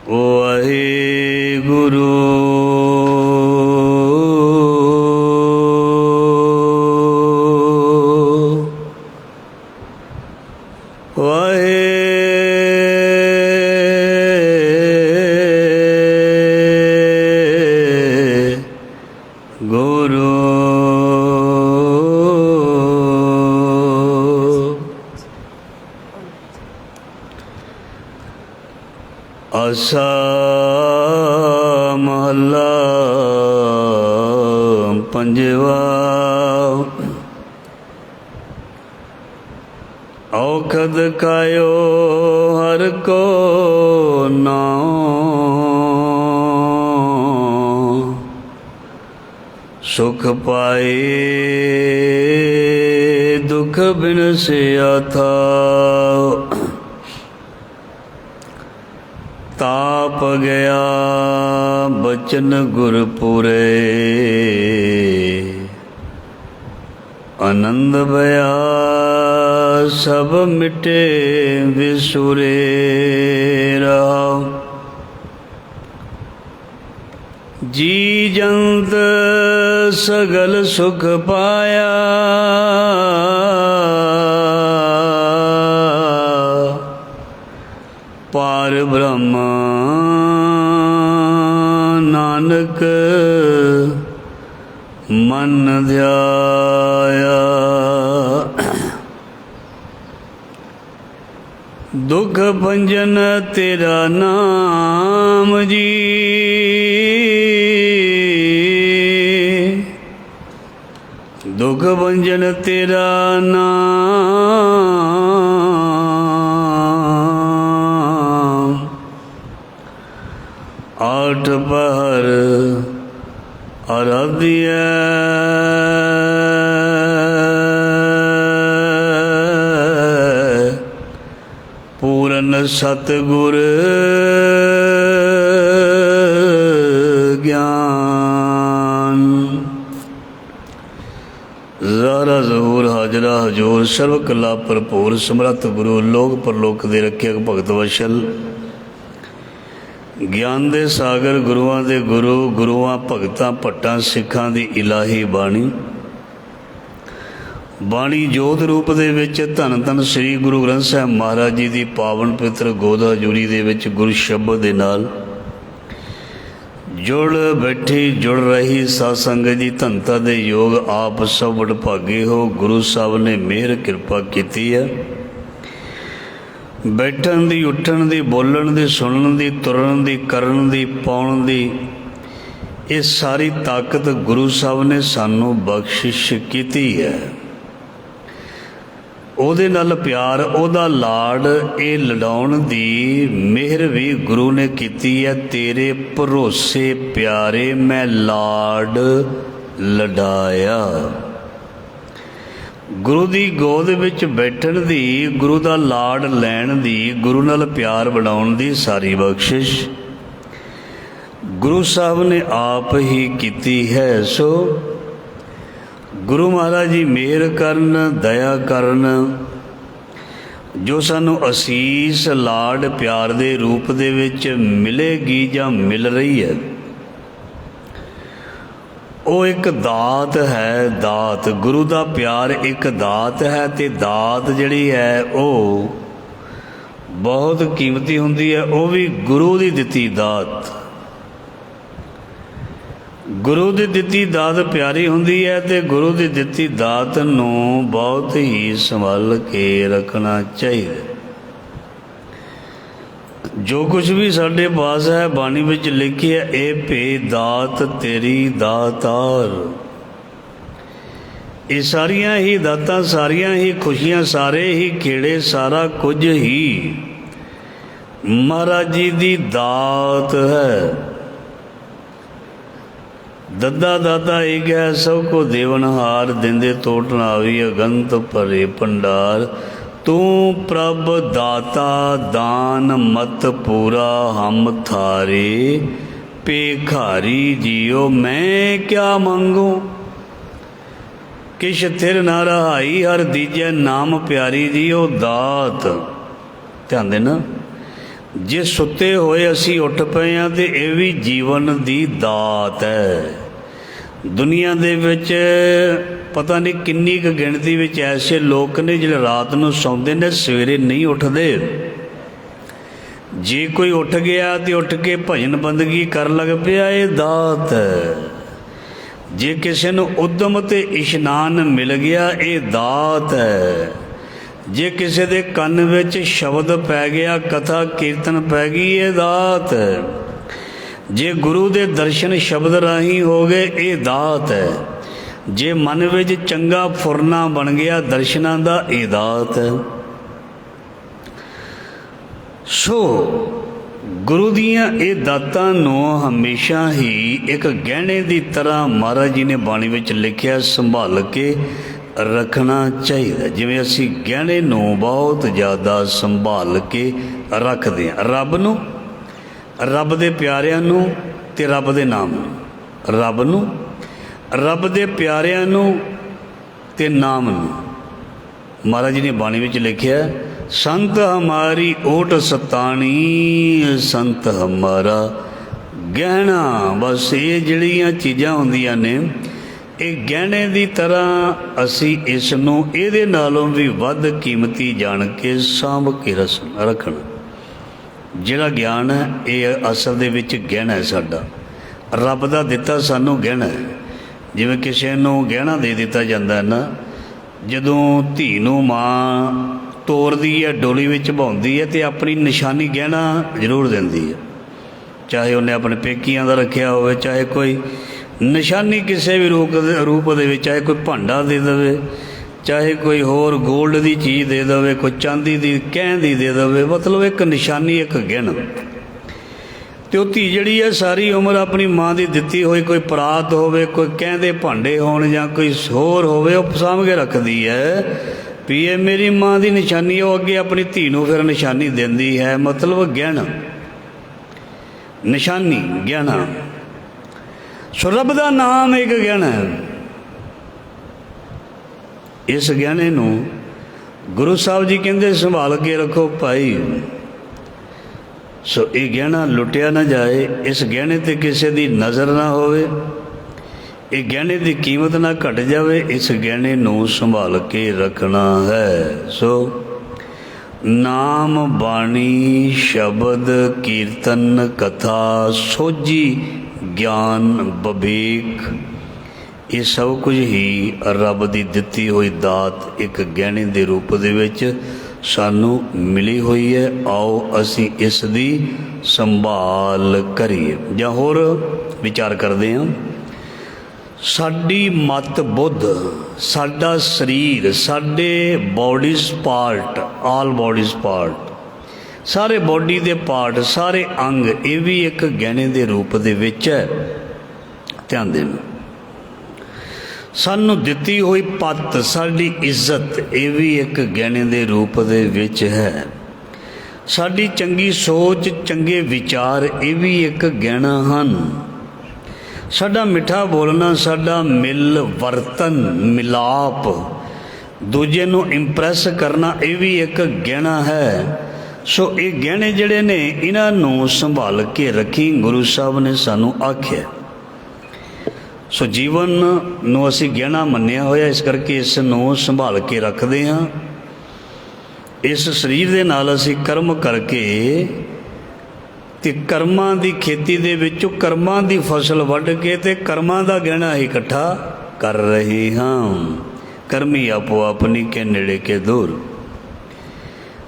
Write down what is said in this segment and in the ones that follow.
ਵਾਹਿਗੁਰੂ। ਆਸਾ ਮਹੱਲਾ ਪੰਜਵਾ। ਔਖਦ ਕਾਇਓ ਹਰ ਕੋ ਨਾਉ, ਸੁਖ ਪਾਏ ਦੁਖ ਬਿਨਸਿਆ ਥਾਉ। ਤਾਪ ਗਿਆ ਬਚਨ ਗੁਰਪੁਰੇ, ਆਨੰਦ ਭਇਆ ਸਭ ਮਿਟੇ ਵਿਸੁਰੇ ਰਾਮ। ਜੀ ਜੰਤ ਸਗਲ ਸੁਖ ਪਾਇਆ, ਪਾਰ ਬ੍ਰਹਮ ਨਾਨਕ ਮਨ ਧਿਆਇਆ। ਦੁਖ ਭੰਜਨ ਤੇਰਾ ਨਾਮ ਜੀ, ਦੁਖ ਭੰਜਨ ਤੇਰਾ ਨਾਮ। ਆਠ ਪਹਰ ਅਰਾਧਿਐ, ਪੂਰਨ ਸਤਿਗੁਰ ਗਿਆਨ। ਜ਼ਾਰਾ ਜ਼ਹੂਰ ਹਾਜ਼ਰਾ ਹਜ਼ੂਰ, ਸਰਵ ਕਲਾ ਭਰਪੂਰ, ਸਮਰੱਥ ਗੁਰੂ, ਲੋਕ ਪਰਲੋਕ ਦੇ ਰੱਖਿਅਕ, ਭਗਤ ਵਸ਼ਲ, ਗਿਆਨ ਦੇ ਸਾਗਰ, ਗੁਰੂਆਂ ਦੇ ਗੁਰੂ, ਗੁਰੂਆਂ ਭਗਤਾਂ ਭੱਟਾਂ ਸਿੱਖਾਂ ਦੀ ਇਲਾਹੀ ਬਾਣੀ। ਬਾਣੀ ਜੋਤ ਰੂਪ ਦੇ ਵਿੱਚ ਧੰਨ ਧੰਨ ਸ੍ਰੀ ਗੁਰੂ ਗ੍ਰੰਥ ਸਾਹਿਬ ਮਹਾਰਾਜ ਜੀ ਦੀ ਪਾਵਨ ਪਵਿੱਤਰ ਗੋਦ ਹਜ਼ੂਰੀ ਦੇ ਵਿੱਚ ਗੁਰੂ ਸ਼ਬਦ ਦੇ ਨਾਲ ਜੁੜ ਬੈਠੀ ਜੁੜ ਰਹੀ ਸਾਧ ਸੰਗਤ ਜੀ। ਧੰਨਤਾ ਦੇ ਯੋਗ ਆਪ ਸਭ ਵਡਭਾਗੇ ਹੋ। ਗੁਰੂ ਸਾਹਿਬ ਨੇ ਮਿਹਰ ਕਿਰਪਾ ਕੀਤੀ ਹੈ। ਬੈਠਣ ਦੀ, ਉੱਠਣ ਦੀ, ਬੋਲਣ ਦੀ, ਸੁਣਨ ਦੀ, ਤੁਰਨ ਦੀ, ਕਰਨ ਦੀ, ਪਾਉਣ ਦੀ, ਇਹ ਸਾਰੀ ਤਾਕਤ ਗੁਰੂ ਸਾਹਿਬ ਨੇ ਸਾਨੂੰ ਬਖਸ਼ਿਸ਼ ਕੀਤੀ ਹੈ। ਉਹਦੇ ਨਾਲ ਪਿਆਰ, ਉਹਦਾ ਲਾਡ, ਇਹ ਲਡਾਉਣ ਦੀ ਮਿਹਰ ਵੀ ਗੁਰੂ ਨੇ ਕੀਤੀ ਹੈ। ਤੇਰੇ ਭਰੋਸੇ ਪਿਆਰੇ ਮੈਂ ਲਾਡ ਲਡਾਇਆ। ਗੁਰੂ ਦੀ ਗੋਦ ਵਿੱਚ ਬੈਠਣ ਦੀ, ਗੁਰੂ ਦਾ ਲਾਡ ਲੈਣ ਦੀ, ਗੁਰੂ ਨਾਲ ਪਿਆਰ ਬਣਾਉਣ ਦੀ ਸਾਰੀ ਬਖਸ਼ਿਸ਼ ਗੁਰੂ ਸਾਹਿਬ ਨੇ ਆਪ ਹੀ ਕੀਤੀ ਹੈ। ਸੋ ਗੁਰੂ ਮਹਾਰਾਜ ਜੀ ਮਿਹਰ ਕਰਨ, ਦਇਆ ਕਰਨ, ਜੋ ਸਾਨੂੰ ਅਸੀਸ ਲਾਡ ਪਿਆਰ ਦੇ ਰੂਪ ਦੇ ਵਿੱਚ ਮਿਲੇਗੀ ਜਾਂ ਮਿਲ ਰਹੀ ਹੈ, ਉਹ ਇੱਕ ਦਾਤ ਹੈ। ਦਾਤ, ਗੁਰੂ ਦਾ ਪਿਆਰ ਇੱਕ ਦਾਤ ਹੈ, ਅਤੇ ਦਾਤ ਜਿਹੜੀ ਹੈ ਉਹ ਬਹੁਤ ਕੀਮਤੀ ਹੁੰਦੀ ਹੈ। ਉਹ ਵੀ ਗੁਰੂ ਦੀ ਦਿੱਤੀ ਦਾਤ। ਗੁਰੂ ਦੀ ਦਿੱਤੀ ਦਾਤ ਪਿਆਰੀ ਹੁੰਦੀ ਹੈ, ਅਤੇ ਗੁਰੂ ਦੀ ਦਿੱਤੀ ਦਾਤ ਨੂੰ ਬਹੁਤ ਹੀ ਸੰਭਾਲ ਕੇ ਰੱਖਣਾ ਚਾਹੀਦਾ। ਜੋ ਕੁਝ ਵੀ ਸਾਡੇ ਪਾਸ ਹੈ ਬਾਣੀ ਵਿੱਚ ਲਿਖਿਆ, ਇਹ ਭੇ ਦਾਤ ਤੇਰੀ ਦਾਤਾਰ। ਇਹ ਸਾਰੀਆਂ ਹੀ ਦਾਤਾਂ, ਸਾਰੀਆਂ ਹੀ ਖੁਸ਼ੀਆਂ, ਸਾਰੇ ਹੀ ਖੇੜੇ, ਸਾਰਾ ਕੁਝ ਹੀ ਮਹਾਰਾਜ ਜੀ ਦੀ ਦਾਤ ਹੈ। ਦੱਦਾ ਦਾਤਾ ਇੱਕ ਹੈ, ਸਭ ਕੋ ਦੇਵਨਹਾਰ, ਦਿੰਦੇ ਤੋਟ ਨਾ ਆਵੀ, ਅਗੰਤ ਭਰੇ ਭੰਡਾਰ। ਤੂੰ ਪ੍ਰਭ ਦਾਤਾ ਦਾਨ ਮਤ ਪੂਰਾ, ਹਮ ਥਾਰੇ ਭੇਖਾਰੀ ਜੀਓ। ਮੈਂ ਕਿਆ ਮੰਗੂ ਕਿਛ ਥਿਰ ਨਾ ਰਹਾਈ, ਹਰ ਦੀਜੈ ਨਾਮ ਪਿਆਰੀ ਜੀਓ। ਦਾਤ, ਧਿਆਨ ਦੇਣਾ, ਜੇ ਸੁੱਤੇ ਹੋਏ ਅਸੀਂ ਉੱਠ ਪਏ ਹਾਂ ਤਾਂ ਇਹ ਵੀ ਜੀਵਨ ਦੀ ਦਾਤ ਹੈ। ਦੁਨੀਆ ਦੇ ਵਿੱਚ ਪਤਾ ਨਹੀਂ ਕਿੰਨੀ ਕੁ ਗਿਣਤੀ ਵਿੱਚ ਐਸੇ ਲੋਕ ਨੇ ਜਿਹੜੇ ਰਾਤ ਨੂੰ ਸੌਂਦੇ ਨੇ, ਸਵੇਰੇ ਨਹੀਂ ਉੱਠਦੇ। ਜੇ ਕੋਈ ਉੱਠ ਗਿਆ ਤੇ ਉੱਠ ਕੇ ਭਜਨ ਬੰਦਗੀ ਕਰਨ ਲੱਗ ਪਿਆ, ਇਹ ਦਾਤ ਹੈ। ਜੇ ਕਿਸੇ ਨੂੰ ਉਦਮ ਤੇ ਇਸ਼ਨਾਨ ਮਿਲ ਗਿਆ, ਇਹ ਦਾਤ ਹੈ। ਜੇ ਕਿਸੇ ਦੇ ਕੰਨ ਵਿੱਚ ਸ਼ਬਦ ਪੈ ਗਿਆ, ਕਥਾ ਕੀਰਤਨ ਪੈ ਗਈ, ਇਹ ਦਾਤ ਹੈ। ਜੇ ਗੁਰੂ ਦੇ ਦਰਸ਼ਨ ਸ਼ਬਦ ਰਾਹੀਂ ਹੋ ਗਏ, ਇਹ ਦਾਤ ਹੈ। ਜੇ ਮਨ ਵਿੱਚ ਚੰਗਾ ਫੁਰਨਾ ਬਣ ਗਿਆ ਦਰਸ਼ਨਾਂ ਦਾ, ਇਹ ਦਾਤ ਹੈ। ਸੋ ਗੁਰੂ ਦੀਆਂ ਇਹ ਦਾਤਾਂ ਨੂੰ ਹਮੇਸ਼ਾ ਹੀ ਇੱਕ ਗਹਿਣੇ ਦੀ ਤਰ੍ਹਾਂ ਮਹਾਰਾਜ ਜੀ ਨੇ ਬਾਣੀ ਵਿੱਚ ਲਿਖਿਆ, ਸੰਭਾਲ ਕੇ ਰੱਖਣਾ ਚਾਹੀਦਾ। ਜਿਵੇਂ ਅਸੀਂ ਗਹਿਣੇ ਨੂੰ ਬਹੁਤ ਜ਼ਿਆਦਾ ਸੰਭਾਲ ਕੇ ਰੱਖਦੇ ਹਾਂ, ਰੱਬ ਨੂੰ, ਰੱਬ ਦੇ ਪਿਆਰਿਆਂ ਨੂੰ ਅਤੇ ਰੱਬ ਦੇ ਨਾਮ ਨੂੰ। ਰੱਬ ਨੂੰ, ਰੱਬ ਦੇ ਪਿਆਰਿਆਂ ਨੂੰ ਅਤੇ ਨਾਮ ਨੂੰ। ਮਹਾਰਾਜ ਜੀ ਨੇ ਬਾਣੀ ਵਿੱਚ ਲਿਖਿਆ, ਸੰਤ ਹਮਾਰੀ ਓਟ ਸਤਾਣੀ, ਸੰਤ ਹਮਾਰਾ ਗਹਿਣਾ। ਬਸ ਇਹ ਜਿਹੜੀਆਂ ਚੀਜ਼ਾਂ ਹੁੰਦੀਆਂ ਨੇ, ਇਹ ਗਹਿਣੇ ਦੀ ਤਰ੍ਹਾਂ ਅਸੀਂ ਇਸ ਨੂੰ ਇਹਦੇ ਨਾਲੋਂ ਵੀ ਵੱਧ ਕੀਮਤੀ ਜਾਣ ਕੇ ਸਾਂਭ ਕੇ ਰੱਖਣਾ। ਜਿਹੜਾ ਗਿਆਨ ਹੈ ਇਹ ਅਸਲ ਦੇ ਵਿੱਚ ਗਹਿਣਾ ਹੈ ਸਾਡਾ, ਰੱਬ ਦਾ ਦਿੱਤਾ ਸਾਨੂੰ ਗਹਿਣਾ ਹੈ। ਜਿਵੇਂ ਕਿਸੇ ਨੂੰ ਗਹਿਣਾ ਦੇ ਦਿੱਤਾ ਜਾਂਦਾ ਹੈ ਨਾ, ਜਦੋਂ ਧੀ ਨੂੰ ਮਾਂ ਤੋਰਦੀ ਹੈ, ਡੋਲੀ ਵਿੱਚ ਬਹਾਉਂਦੀ ਹੈ, ਅਤੇ ਆਪਣੀ ਨਿਸ਼ਾਨੀ ਗਹਿਣਾ ਜ਼ਰੂਰ ਦਿੰਦੀ ਹੈ। ਚਾਹੇ ਉਹਨੇ ਆਪਣੇ ਪੇਕੀਆਂ ਦਾ ਰੱਖਿਆ ਹੋਵੇ, ਚਾਹੇ ਕੋਈ ਨਿਸ਼ਾਨੀ ਕਿਸੇ ਵੀ ਰੂਪ ਦੇ ਵਿੱਚ, ਚਾਹੇ ਕੋਈ ਭਾਂਡਾ ਦੇ ਦੇਵੇ, ਚਾਹੇ ਕੋਈ ਹੋਰ ਗੋਲਡ ਦੀ ਚੀਜ਼ ਦੇ ਦੇਵੇ, ਕੋਈ ਚਾਂਦੀ ਦੀ ਕਹਿਣ ਦੀ ਦੇ ਦੇਵੇ, ਮਤਲਬ ਇੱਕ ਨਿਸ਼ਾਨੀ, ਇੱਕ ਗਹਿਣਾ। ਅਤੇ ਉਹ ਧੀ ਜਿਹੜੀ ਹੈ ਸਾਰੀ ਉਮਰ ਆਪਣੀ ਮਾਂ ਦੀ ਦਿੱਤੀ ਹੋਈ ਕੋਈ ਪਰਾਤ ਹੋਵੇ, ਕੋਈ ਕਹਿੰਦੇ ਭਾਂਡੇ ਹੋਣ ਜਾਂ ਕੋਈ ਹੋਰ ਹੋਵੇ, ਉਹ ਸਾਂਭ ਕੇ ਰੱਖਦੀ ਹੈ ਵੀ ਇਹ ਮੇਰੀ ਮਾਂ ਦੀ ਨਿਸ਼ਾਨੀ। ਉਹ ਅੱਗੇ ਆਪਣੀ ਧੀ ਨੂੰ ਫਿਰ ਨਿਸ਼ਾਨੀ ਦਿੰਦੀ ਹੈ, ਮਤਲਬ ਗਹਿਣਾ, ਨਿਸ਼ਾਨੀ, ਗਹਿਣਾ। ਸੋ ਰੱਬ ਦਾ ਨਾਮ ਇੱਕ ਗਹਿਣਾ ਹੈ। ਇਸ ਗਹਿਣੇ ਨੂੰ ਗੁਰੂ ਸਾਹਿਬ ਜੀ ਕਹਿੰਦੇ ਸੰਭਾਲ ਕੇ ਰੱਖੋ ਭਾਈ। ਸੋ ਇਹ ਗਹਿਣਾ ਲੁੱਟਿਆ ਨਾ ਜਾਏ, ਇਸ ਗਹਿਣੇ 'ਤੇ ਕਿਸੇ ਦੀ ਨਜ਼ਰ ਨਾ ਹੋਵੇ, ਇਹ ਗਹਿਣੇ ਦੀ ਕੀਮਤ ਨਾ ਘਟ ਜਾਵੇ, ਇਸ ਗਹਿਣੇ ਨੂੰ ਸੰਭਾਲ ਕੇ ਰੱਖਣਾ ਹੈ। ਸੋ ਨਾਮ, ਬਾਣੀ, ਸ਼ਬਦ, ਕੀਰਤਨ, ਕਥਾ, ਸੋਝੀ, ਗਿਆਨ, ਵਿਵੇਕ, ਇਹ ਸਭ ਕੁਝ ਹੀ ਰੱਬ ਦੀ ਦਿੱਤੀ ਹੋਈ ਦਾਤ ਇੱਕ ਗਹਿਣੇ ਦੇ ਰੂਪ ਦੇ ਵਿੱਚ ਸਾਨੂੰ ਮਿਲੀ ਹੋਈ ਹੈ। ਆਓ ਅਸੀਂ ਇਸ ਦੀ ਸੰਭਾਲ ਕਰੀਏ। ਜਾਂ ਹੋਰ ਵਿਚਾਰ ਕਰਦੇ ਹਾਂ, ਸਾਡੀ ਮਤ ਬੁੱਧ, ਸਾਡਾ ਸਰੀਰ, ਸਾਡੇ ਬੋਡੀਜ਼ ਪਾਰਟ, ਆਲ ਬੋਡੀਜ਼ ਪਾਰਟ, ਸਾਰੇ ਬੋਡੀ ਦੇ ਪਾਰਟ, ਸਾਰੇ ਅੰਗ, ਇਹ ਵੀ ਇੱਕ ਗਹਿਣੇ ਦੇ ਰੂਪ ਦੇ ਵਿੱਚ ਹੈ। ਧਿਆਨ ਦੇਣਾ। ਸਾਨੂੰ ਦਿੱਤੀ ਹੋਈ ਪੱਤ, ਸਾਡੀ ਇੱਜ਼ਤ, ਇਹ ਵੀ ਇੱਕ ਗਹਿਣੇ ਦੇ ਰੂਪ ਦੇ ਵਿੱਚ ਹੈ। ਸਾਡੀ ਚੰਗੀ ਸੋਚ, ਚੰਗੇ ਵਿਚਾਰ, ਇਹ ਵੀ ਇੱਕ ਗਹਿਣਾ ਹਨ। ਸਾਡਾ ਮਿੱਠਾ ਬੋਲਣਾ, ਸਾਡਾ ਮਿਲ ਵਰਤਨ, ਮਿਲਾਪ, ਦੂਜੇ ਨੂੰ ਇੰਪ੍ਰੈਸ ਕਰਨਾ, ਇਹ ਵੀ ਇੱਕ ਗਹਿਣਾ ਹੈ। ਸੋ ਇਹ ਗਹਿਣੇ ਜਿਹੜੇ ਨੇ, ਇਹਨਾਂ ਨੂੰ ਸੰਭਾਲ ਕੇ ਰੱਖੀ, ਗੁਰੂ ਸਾਹਿਬ ਨੇ ਸਾਨੂੰ ਆਖਿਆ। ਸੋ ਜੀਵਨ ਨੂੰ ਅਸੀਂ ਗਹਿਣਾ ਮੰਨਿਆ ਹੋਇਆ, ਇਸ ਕਰਕੇ ਇਸ ਨੂੰ ਸੰਭਾਲ ਕੇ ਰੱਖਦੇ ਹਾਂ। ਇਸ ਸਰੀਰ ਦੇ ਨਾਲ ਅਸੀਂ ਕਰਮ ਕਰਕੇ ਅਤੇ ਕਰਮਾਂ ਦੀ ਖੇਤੀ ਦੇ ਵਿੱਚੋਂ ਕਰਮਾਂ ਦੀ ਫਸਲ ਵੱਢ ਕੇ ਅਤੇ ਕਰਮਾਂ ਦਾ ਗਹਿਣਾ ਹੀ ਇਕੱਠਾ ਕਰ ਰਹੇ ਹਾਂ। ਕਰਮੀ ਆਪੋ ਆਪਣੀ ਕੇ ਨੇੜੇ ਕੇ ਦੂਰ।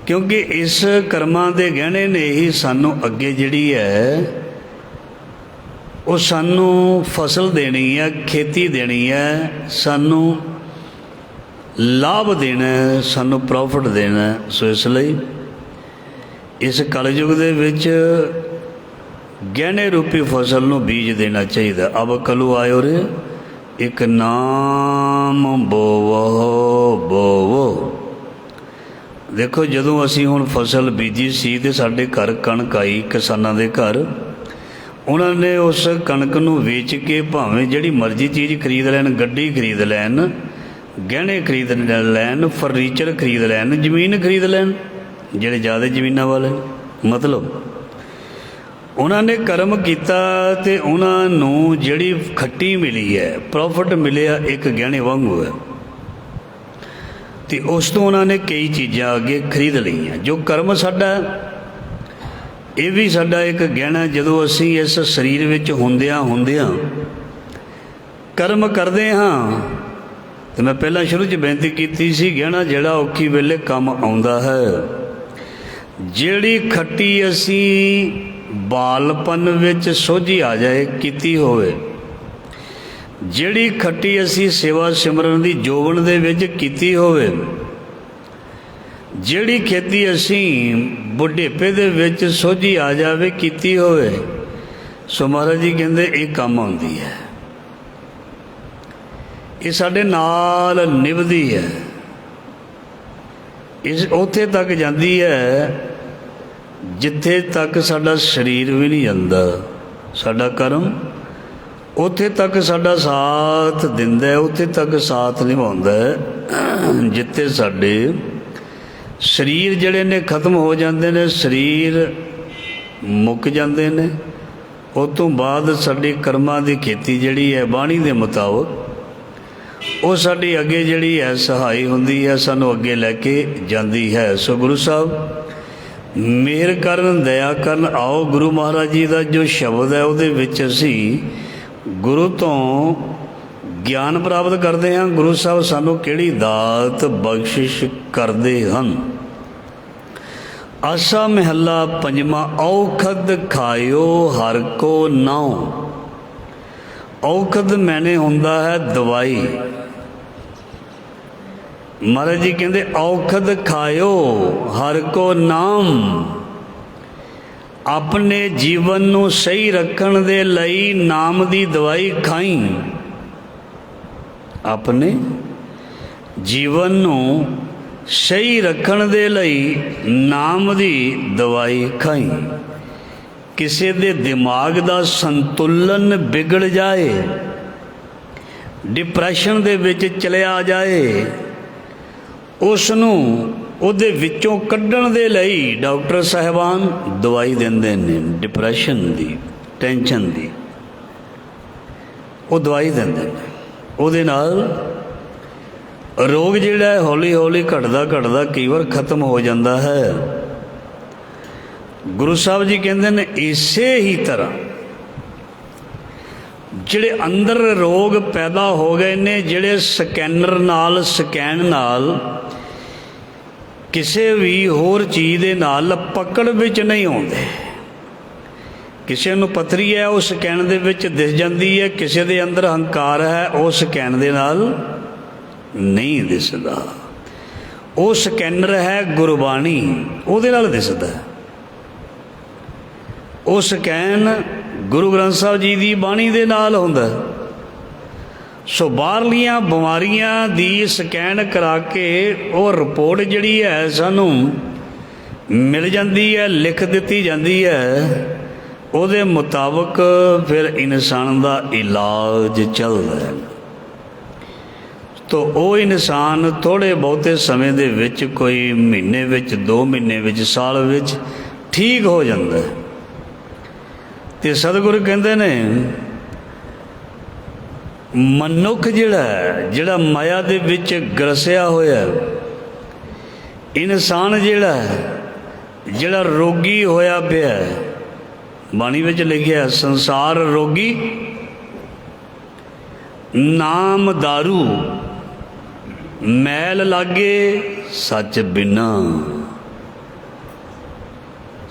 ਕਿਉਂਕਿ ਇਸ ਕਰਮਾਂ ਦੇ ਗਹਿਣੇ ਨੇ ਹੀ ਸਾਨੂੰ ਅੱਗੇ ਜਿਹੜੀ ਹੈ ਉਹ ਸਾਨੂੰ ਫਸਲ ਦੇਣੀ ਹੈ, ਖੇਤੀ ਦੇਣੀ ਹੈ, ਸਾਨੂੰ ਲਾਭ ਦੇਣਾ, ਸਾਨੂੰ ਪ੍ਰੋਫਿਟ ਦੇਣਾ। ਸੋ ਇਸ ਲਈ ਇਸ ਕਲਯੁਗ ਦੇ ਵਿੱਚ ਗਹਿਣੇ ਰੂਪੀ ਫਸਲ ਨੂੰ ਬੀਜ ਦੇਣਾ ਚਾਹੀਦਾ। ਅਬ ਕਲੂ ਆਇਓ ਰੇ, ਇੱਕ ਨਾਮ ਬੋਵੋ ਬੋਵੋ। ਦੇਖੋ, ਜਦੋਂ ਅਸੀਂ ਹੁਣ ਫਸਲ ਬੀਜੀ ਸੀ ਅਤੇ ਸਾਡੇ ਘਰ ਕਣਕ ਆਈ, ਕਿਸਾਨਾਂ ਦੇ ਘਰ, ਉਹਨਾਂ ਨੇ ਉਸ ਕਣਕ ਨੂੰ ਵੇਚ ਕੇ ਭਾਵੇਂ ਜਿਹੜੀ ਮਰਜ਼ੀ ਚੀਜ਼ ਖਰੀਦ ਲੈਣ, ਗੱਡੀ ਖਰੀਦ ਲੈਣ, ਗਹਿਣੇ ਖਰੀਦ ਲੈਣ, ਫਰਨੀਚਰ ਖਰੀਦ ਲੈਣ, ਜ਼ਮੀਨ ਖਰੀਦ ਲੈਣ, ਜਿਹੜੇ ਜ਼ਿਆਦਾ ਜ਼ਮੀਨਾਂ ਵਾਲੇ मतलब ਉਹਨਾਂ ਨੇ ਕਰਮ ਕੀਤਾ ਤੇ ਉਹਨਾਂ ਨੂੰ ਜਿਹੜੀ ਖੱਟੀ ਮਿਲੀ ਹੈ, ਪ੍ਰੋਫਿਟ ਮਿਲਿਆ, ਇੱਕ ਗਹਿਣੇ ਵਾਂਗੂ ਹੈ। ਤੇ ਉਸ ਤੋਂ ਉਹਨਾਂ ਨੇ ਕਈ ਚੀਜ਼ਾਂ ਅੱਗੇ ਖਰੀਦ ਲਈਆਂ। ਜੋ ਕਰਮ ਸਾਡਾ, ਇਹ ਵੀ ਸਾਡਾ ਇੱਕ ਗਹਿਣਾ। ਜਦੋਂ ਅਸੀਂ ਇਸ ਸਰੀਰ ਵਿੱਚ ਹੁੰਦਿਆਂ ਕਰਮ ਕਰਦੇ ਹਾਂ, ਤੇ ਮੈਂ ਪਹਿਲਾਂ ਸ਼ੁਰੂ 'ਚ ਬੇਨਤੀ ਕੀਤੀ ਸੀ, ਗਹਿਣਾ ਜਿਹੜਾ ਔਖੀ ਵੇਲੇ ਕੰਮ ਆਉਂਦਾ ਹੈ। ਜਿਹੜੀ ਖੱਟੀ ਅਸੀਂ ਬਾਲਪਨ ਵਿੱਚ ਸੋਝੀ ਆ ਜਾਏ ਕੀਤੀ ਹੋਵੇ, ਜਿਹੜੀ ਖੱਟੀ ਅਸੀਂ ਸੇਵਾ ਸਿਮਰਨ ਦੀ ਜੋਬਨ ਦੇ ਵਿੱਚ ਕੀਤੀ ਹੋਵੇ, ਜਿਹੜੀ ਖੇਤੀ ਅਸੀਂ ਬੁਢੇਪੇ ਦੇ ਵਿੱਚ ਸੋਝੀ ਆ ਜਾਵੇ ਕੀਤੀ ਹੋਵੇ, ਸੋ ਮਹਾਰਾਜ ਜੀ ਕਹਿੰਦੇ ਇਹ ਕੰਮ ਆਉਂਦੀ ਹੈ। ਇਹ ਸਾਡੇ ਨਾਲ ਨਿਭਦੀ ਹੈ, ਇਸ ਉੱਥੇ ਤੱਕ ਜਾਂਦੀ ਹੈ ਜਿੱਥੇ ਤੱਕ ਸਾਡਾ ਸਰੀਰ ਵੀ ਨਹੀਂ ਜਾਂਦਾ। ਸਾਡਾ ਕਰਮ ਉੱਥੇ ਤੱਕ ਸਾਡਾ ਸਾਥ ਦਿੰਦਾ, ਉੱਥੇ ਤੱਕ ਸਾਥ ਨਿਭਾਉਂਦਾ ਹੈ ਜਿੱਥੇ ਸਾਡੇ ਸਰੀਰ ਜਿਹੜੇ ਨੇ ਖਤਮ ਹੋ ਜਾਂਦੇ ਨੇ, ਸਰੀਰ ਮੁੱਕ ਜਾਂਦੇ ਨੇ। ਉਸ ਤੋਂ ਬਾਅਦ ਸਾਡੀ ਕਰਮਾਂ ਦੀ ਖੇਤੀ ਜਿਹੜੀ ਹੈ ਬਾਣੀ ਦੇ ਮੁਤਾਬਕ, ਉਹ ਸਾਡੀ ਅੱਗੇ ਜਿਹੜੀ ਹੈ ਸਹਾਈ ਹੁੰਦੀ ਹੈ, ਸਾਨੂੰ ਅੱਗੇ ਲੈ ਕੇ ਜਾਂਦੀ ਹੈ। ਸੋ ਗੁਰੂ ਸਾਹਿਬ ਮਿਹਰ ਕਰਨ, ਦਇਆ ਕਰਨ। ਆਓ ਗੁਰੂ ਮਹਾਰਾਜ ਜੀ ਦਾ ਜੋ ਸ਼ਬਦ ਹੈ ਉਹਦੇ ਵਿੱਚ ਅਸੀਂ ਗੁਰੂ ਤੋਂ ਗਿਆਨ ਪ੍ਰਾਪਤ ਕਰਦੇ ਹਾਂ। ਗੁਰੂ ਸਾਹਿਬ ਸਾਨੂੰ ਕਿਹੜੀ ਦਾਤ ਬਖਸ਼ਿਸ਼ ਕਰਦੇ ਹਨ। ਆਸਾ ਮਹੱਲਾ ਪੰਜਵਾਂ। ਔਖਦ ਖਾਇਓ ਹਰ ਕੋ ਨਾਉ। ਔਖਦ ਮੈਨੇ ਹੁੰਦਾ ਹੈ ਦਵਾਈ। ਮਹਾਰਾਜ ਜੀ ਕਹਿੰਦੇ ਔਖਦ ਖਾਇਓ ਹਰ ਕੋ ਨਾਮ। ਆਪਣੇ ਜੀਵਨ ਨੂੰ ਸਹੀ ਰੱਖਣ ਦੇ ਲਈ ਨਾਮ ਦੀ ਦਵਾਈ ਖਾਈ। ਆਪਣੇ ਜੀਵਨ ਨੂੰ ਸਹੀ ਰੱਖਣ ਦੇ ਲਈ ਨਾਮ ਦੀ ਦਵਾਈ ਖਾਈ। ਕਿਸੇ ਦੇ ਦਿਮਾਗ ਦਾ ਸੰਤੁਲਨ ਵਿਗੜ ਜਾਏ, ਡਿਪਰੈਸ਼ਨ ਦੇ ਵਿੱਚ ਚਲਿਆ ਜਾਏ, ਉਸ ਨੂੰ ਉਹਦੇ ਵਿੱਚੋਂ ਕੱਢਣ ਦੇ ਲਈ ਡਾਕਟਰ ਸਾਹਿਬਾਨ ਦਵਾਈ ਦਿੰਦੇ ਨੇ। ਡਿਪਰੈਸ਼ਨ ਦੀ, ਟੈਨਸ਼ਨ ਦੀ, ਉਹ ਦਵਾਈ ਦਿੰਦੇ ਨੇ। ਉਹਦੇ ਨਾਲ ਰੋਗ ਜਿਹੜਾ ਹੈ ਹੌਲੀ ਹੌਲੀ ਘਟਦਾ ਕਈ ਵਾਰ ਖਤਮ ਹੋ ਜਾਂਦਾ ਹੈ। ਗੁਰੂ ਸਾਹਿਬ ਜੀ ਕਹਿੰਦੇ ਨੇ ਇਸੇ ਹੀ ਤਰ੍ਹਾਂ ਜਿਹੜੇ ਅੰਦਰ ਰੋਗ ਪੈਦਾ ਹੋ ਗਏ ਨੇ, ਜਿਹੜੇ ਸਕੈਨ ਨਾਲ ਕਿਸੇ ਵੀ ਹੋਰ ਚੀਜ਼ ਦੇ ਨਾਲ ਪਕੜ ਵਿੱਚ ਨਹੀਂ ਆਉਂਦੇ। ਕਿਸੇ ਨੂੰ ਪੱਥਰੀ ਹੈ, ਉਹ ਸਕੈਨ ਦੇ ਵਿੱਚ ਦਿਸ ਜਾਂਦੀ ਹੈ। ਕਿਸੇ ਦੇ ਅੰਦਰ ਹੰਕਾਰ ਹੈ, ਉਹ ਸਕੈਨ ਦੇ ਨਾਲ ਨਹੀਂ ਦਿਸਦਾ। ਉਹ ਸਕੈਨਰ ਹੈ ਗੁਰਬਾਣੀ, ਉਹਦੇ ਨਾਲ ਦਿਸਦਾ। ਉਹ ਸਕੈਨ ਗੁਰੂ ਗ੍ਰੰਥ ਸਾਹਿਬ ਜੀ ਦੀ ਬਾਣੀ ਦੇ ਨਾਲ ਹੁੰਦਾ। ਸੋ ਬਾਹਰਲੀਆਂ ਬਿਮਾਰੀਆਂ ਦੀ ਸਕੈਨ ਕਰਾ ਕੇ ਉਹ ਰਿਪੋਰਟ ਜਿਹੜੀ ਹੈ ਸਾਨੂੰ ਮਿਲ ਜਾਂਦੀ ਹੈ, ਲਿਖ ਦਿੱਤੀ ਜਾਂਦੀ ਹੈ। ਉਹਦੇ ਮੁਤਾਬਕ ਫਿਰ ਇਨਸਾਨ ਦਾ ਇਲਾਜ ਚੱਲਦਾ ਹੈ। ਤੋ ਉਹ ਇਨਸਾਨ ਥੋੜ੍ਹੇ ਬਹੁਤੇ ਸਮੇਂ ਦੇ ਵਿੱਚ, ਕੋਈ ਮਹੀਨੇ ਵਿੱਚ, 2 ਮਹੀਨੇ ਵਿੱਚ, ਸਾਲ ਵਿੱਚ ਠੀਕ ਹੋ ਜਾਂਦਾ। ਤੇ ਸਤਿਗੁਰੂ ਕਹਿੰਦੇ ਨੇ ਮਨੁੱਖ ਜਿਹੜਾ ਮਾਇਆ ਦੇ ਵਿੱਚ ਗਰਸਿਆ ਹੋਇਆ, ਇਨਸਾਨ ਜਿਹੜਾ ਰੋਗੀ ਹੋਇਆ ਪਿਆ, ਬਾਣੀ ਵਿੱਚ ਲਿਖਿਆ ਸੰਸਾਰ ਰੋਗੀ ਨਾਮ ਦਾਰੂ ਮੈਲ ਲਾਗੇ ਸੱਚ ਬਿਨਾ।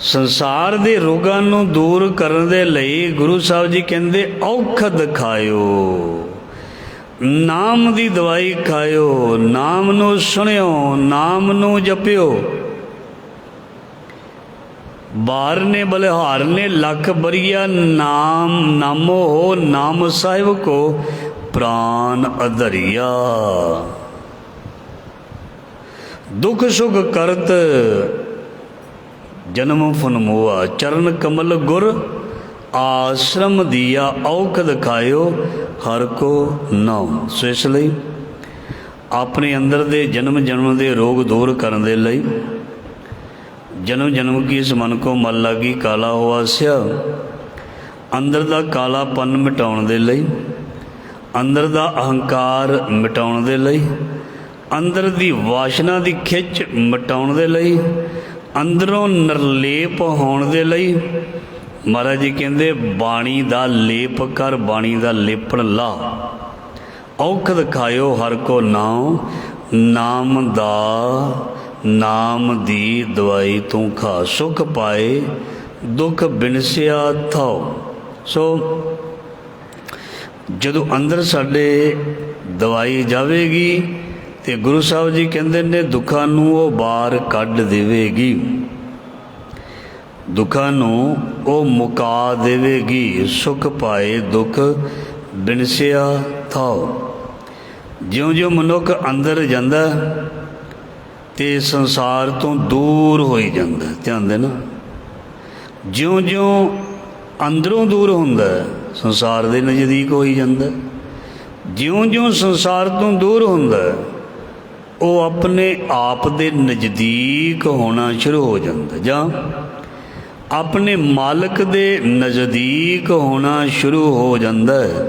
ਸੰਸਾਰ ਦੇ ਰੋਗਾਂ ਨੂੰ ਦੂਰ ਕਰਨ ਦੇ ਲਈ ਗੁਰੂ ਸਾਹਿਬ ਜੀ ਕਹਿੰਦੇ ਔਖਦ ਖਾਇਓ, ਨਾਮ ਦੀ ਦਵਾਈ ਖਾਇਓ, ਨਾਮ ਨੂੰ ਸੁਣਿਓ, ਨਾਮ ਨੂੰ ਜਪਿਓ। ਬਾਰ ਨੇ ਬਲਿਹਾਰ ਨੇ ਲੱਖ ਬਰੀਆ ਨਾਮੋ ਹੋ, ਨਾਮ ਸਾਹਿਬ ਕੋ ਪ੍ਰਾਨ ਅਧਰਿਆ। ਦੁਖ ਸੁਖ ਕਰਤ ਜਨਮ ਫਨ ਮੋਆ, ਚਰਨ ਕਮਲ ਗੁਰ ਆਸ਼ਰਮ ਦੀਆ। ਔਖਦ ਖਾਇਓ ਹਰ ਕੋ ਨਾਮ। ਸੋ ਇਸ ਲਈ ਆਪਣੇ ਅੰਦਰ ਦੇ ਜਨਮ ਦੇ ਰੋਗ ਦੂਰ ਕਰਨ ਦੇ ਲਈ जन्म जन्म की इस मन को मल लागी काला हुआ स्या। अंदर दा कालापन मिटाउण दे लई, अंदर दा अहंकार मिटाउण दे लई, अंदर दी वासना दी खिच मिटाउण दे लई, अंदरों निर्लेप होण दे लई महाराज जी कहंदे बाणी दा लेप कर, बाणी दा लेपण ला। औखद खायो हर को नाम, नाम दा नाम दी दवाई तू खा। सुख पाए दुख बिनसिया थाओ। सो जदों अंदर साडे दवाई जावेगी तो गुरु साहब जी कहते ने दुखा नूं वो बाहर कढ देवेगी, दुखा नूं वो मुका देवेगी। सुख पाए दुख बिनसिया थाओ। ज्यों ज्यों मनुख अंदर जांदा ते संसार तो दूर होई जांदा। ध्यान देना, ज्यों ज्यों अंदरों दूर हुंदा संसार दे नज़दीक होई जांदा। ज्यों ज्यों संसार तो दूर हुंदा वो अपने आप दे नज़दीक होना शुरू हो जाता, जां अपने मालक दे नज़दीक होना शुरू हो जाता है।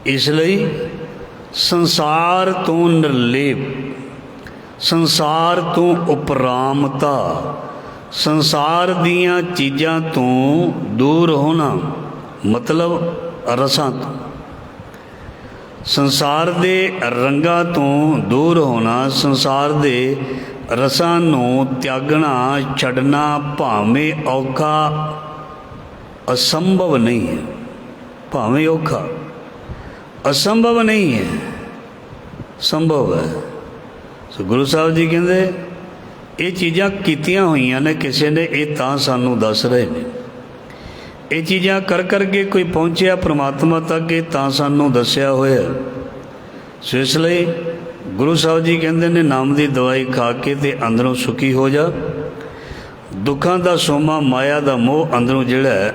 इसलिए संसार तो निर्लेप, संसार तो उपरामता, संसार दियां चीज़ां तो दूर होना, मतलब रसां तो, संसार दे रंगां तो दूर होना, संसार दे रसां नूं त्यागना छड्डना भावें औखा असंभव नहीं है। भावें औखा असंभव नहीं है, संभव है। सो गुरु साहब जी कहते ये चीज़ां कीतियां होईयां ने किसी ने, ये तां सानू दस रहे ने। ये चीज़ां कर करके कोई पहुँचया परमात्मा तक, ये तां सानू दस्या होया। सो इसलिए गुरु साहब जी कहते ने नाम की दवाई खा के ते अंदरों सुखी हो जा। दुखों का सोमा माया का मोह अंदरों जिहड़ा है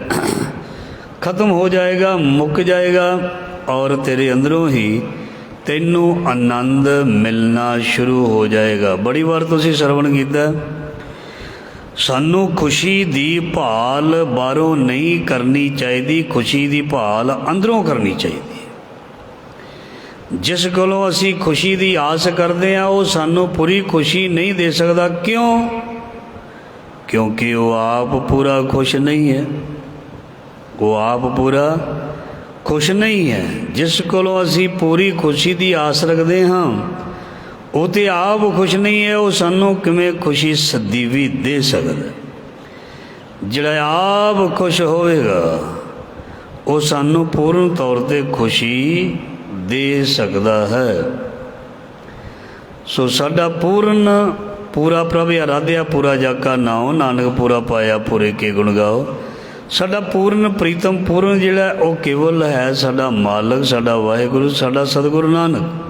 खत्म हो जाएगा, मुक जाएगा और तेरे अंदरों ही तैनू आनंद मिलना शुरू हो जाएगा। बड़ी बार तुसीं सरवण कीता सानू खुशी दी भाल बाहरों नहीं करनी चाहिए, खुशी दी भाल अंदरों करनी चाहिए। जिस कोलों असी खुशी दी आस करते हैं वो सानू पूरी खुशी नहीं दे सकता। क्यों? क्योंकि वो आप पूरा खुश नहीं है, वो आप पूरा खुश नहीं है। जिस कोलों असी पूरी खुशी की आस रखते हाँ वो तो आप खुश नहीं है, वो सानू किवें खुशी सदी भी दे सकता। जिहड़ा आप खुश होवेगा वो सानू पूर्ण तौर पर खुशी दे सकता है। सो साडा पूर्ण पूरा प्रभ आराध्या पूरा जाका नाओ, नानक पूरा पाया पूरे के गुण गाओ। साडा पूर्ण प्रीतम पूर्ण जिहड़ा वो केवल है साडा मालक, साडा वाहिगुरु, साडा सतगुरु नानक।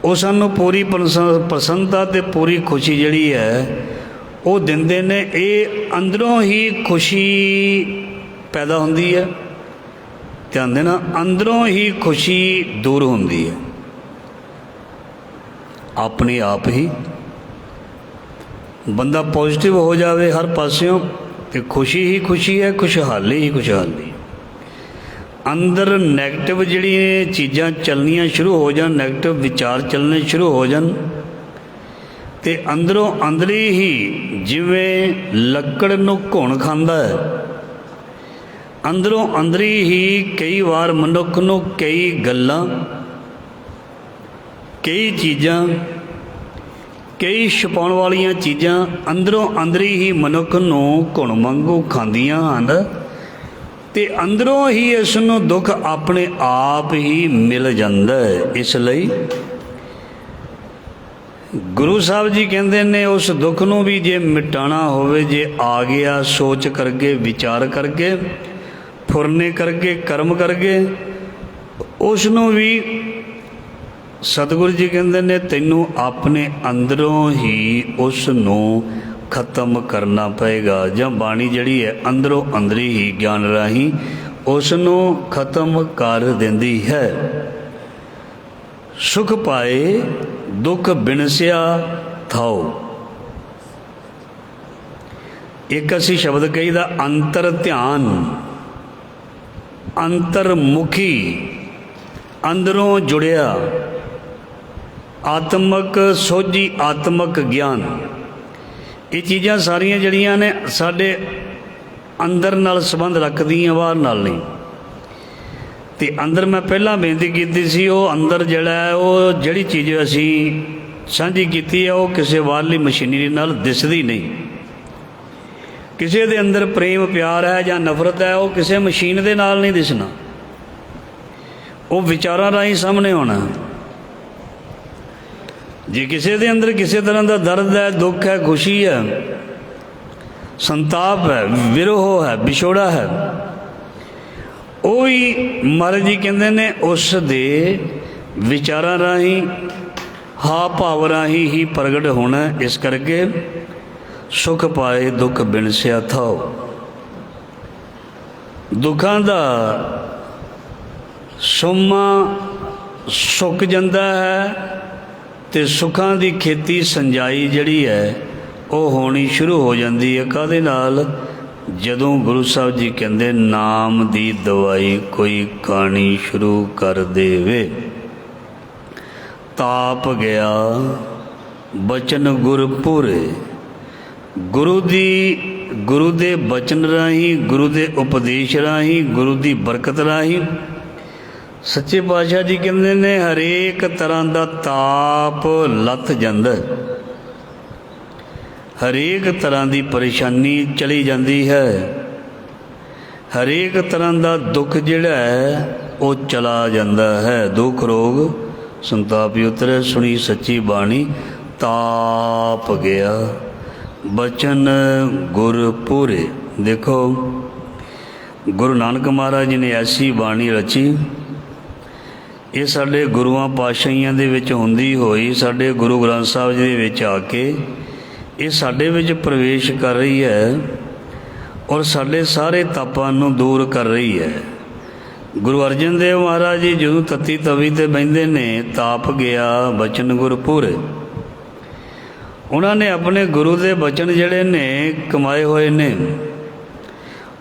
वो सानू पूरी प्रसन्नता ते पूरी खुशी जिहड़ी है वो दिंदे ने। ये अंदरों ही खुशी पैदा होंदी है। ध्यान देना, अंदरों ही खुशी दूर होंदी है अपने आप ही। बंदा पॉजिटिव हो जाए हर पास्यों तो खुशी ही खुशी है, खुशहाली ही खुशहाली। अंदर नैगेटिव जिहड़ी चीज़ां चलनियां शुरू हो जान, नैगेटिव विचार चलने शुरू हो जान तो अंदरों अंदरी ही जिवें लकड़ नूं घुण खांदा है, अंदरों अंदरी ही कई बार मनुख नूं कई गल्लां, कई चीज़ां, कई छुपाउण वालियां चीज़ां अंदरों अंदरी ही मनुख नूं घुण वांगू खांदियां हन ते अंदरों ही इस नूं दुख अपने आप ही मिल जांदा है। इसलिए गुरु साहब जी कहते ने उस दुख नूं भी जे मिटाना होवे, जे आ गया सोच करके विचार करके फुरने करके कर्म करके उसनों भी सतगुरु जी कहते ने तैनू अपने अंदरों ही उसनों खत्म करना पएगा। जां बाणी जिहड़ी है अंदरों अंदरी ही ज्ञान राही उसनों खत्म कर देंदी है। सुख पाए दुख बिनसिया थाओ। एक असी शब्द कहीदा अंतर ध्यान, अंतरमुखी, अंदरों जुड़िया, आत्मक सोझी, आत्मक ज्ञान। ये चीज़ां सारियां जड़ियां ने साडे अंदर नाल संबंध रखदियां, बाहर नाल नहीं। तो अंदर मैं पहला बेनती की सी, वो अंदर जड़ा है वो जड़ी चीज़ असी साझी की है वो किसी बाहरली मशीनरी नाल दिसदी नहीं। किसी दे अंदर प्रेम प्यार है या नफरत है, वो किसी मशीन दे नाल नहीं दिसना, वो विचारां राही सामने होना। जे किसी दे अंदर किसी तरह का दर्द है, दुख है, खुशी है, संताप है, विरोह है, विछोड़ा है, वही महाराज जी कहते ने उस दे विचारां राही हाव भाव राही ही प्रगट होना। इस करके सुख पाए दुख बिनसिया थाओ। दुखों का सोमा सुक जाता है तो सुखों की खेती संजाई जड़ी है वो होनी शुरू हो जाती है। काहदे नाल? जदों गुरु साहब जी कहते नाम दी दवाई कोई खानी शुरू कर देवे। ताप गया बचन गुर पूरे। गुरु दे बचन राही, गुरु दे उपदेश राही, गुरु दी बरकत राही सच्चे पातशाह जी कहते ने हरेक तरह का ताप लथ जांदा, हरेक तरह की परेशानी चली जाती है, हरेक तरह का दुख जिहड़ा है वो चला जाता है। दुख रोग संताप उतरे। सुनी सच्ची बाणी ताप गया बचन गुर पूरे। देखो गुरु नानक महाराज जी ने ऐसी बाणी रची, ये साडे गुरुआं पातशाहियां दे विच हुंदी होई साडे गुरु ग्रंथ साहब जी दे विच आके ये साडे विच प्रवेश कर रही है और साडे सारे तापां नूं दूर कर रही है। गुरु अर्जन देव महाराज जी जदों तत्ती तवी ते बहिंदे ने, ताप गया बचन गुर पूरे। उन्होंने अपने गुरु के बचन जड़े ने कमाए हुए ने,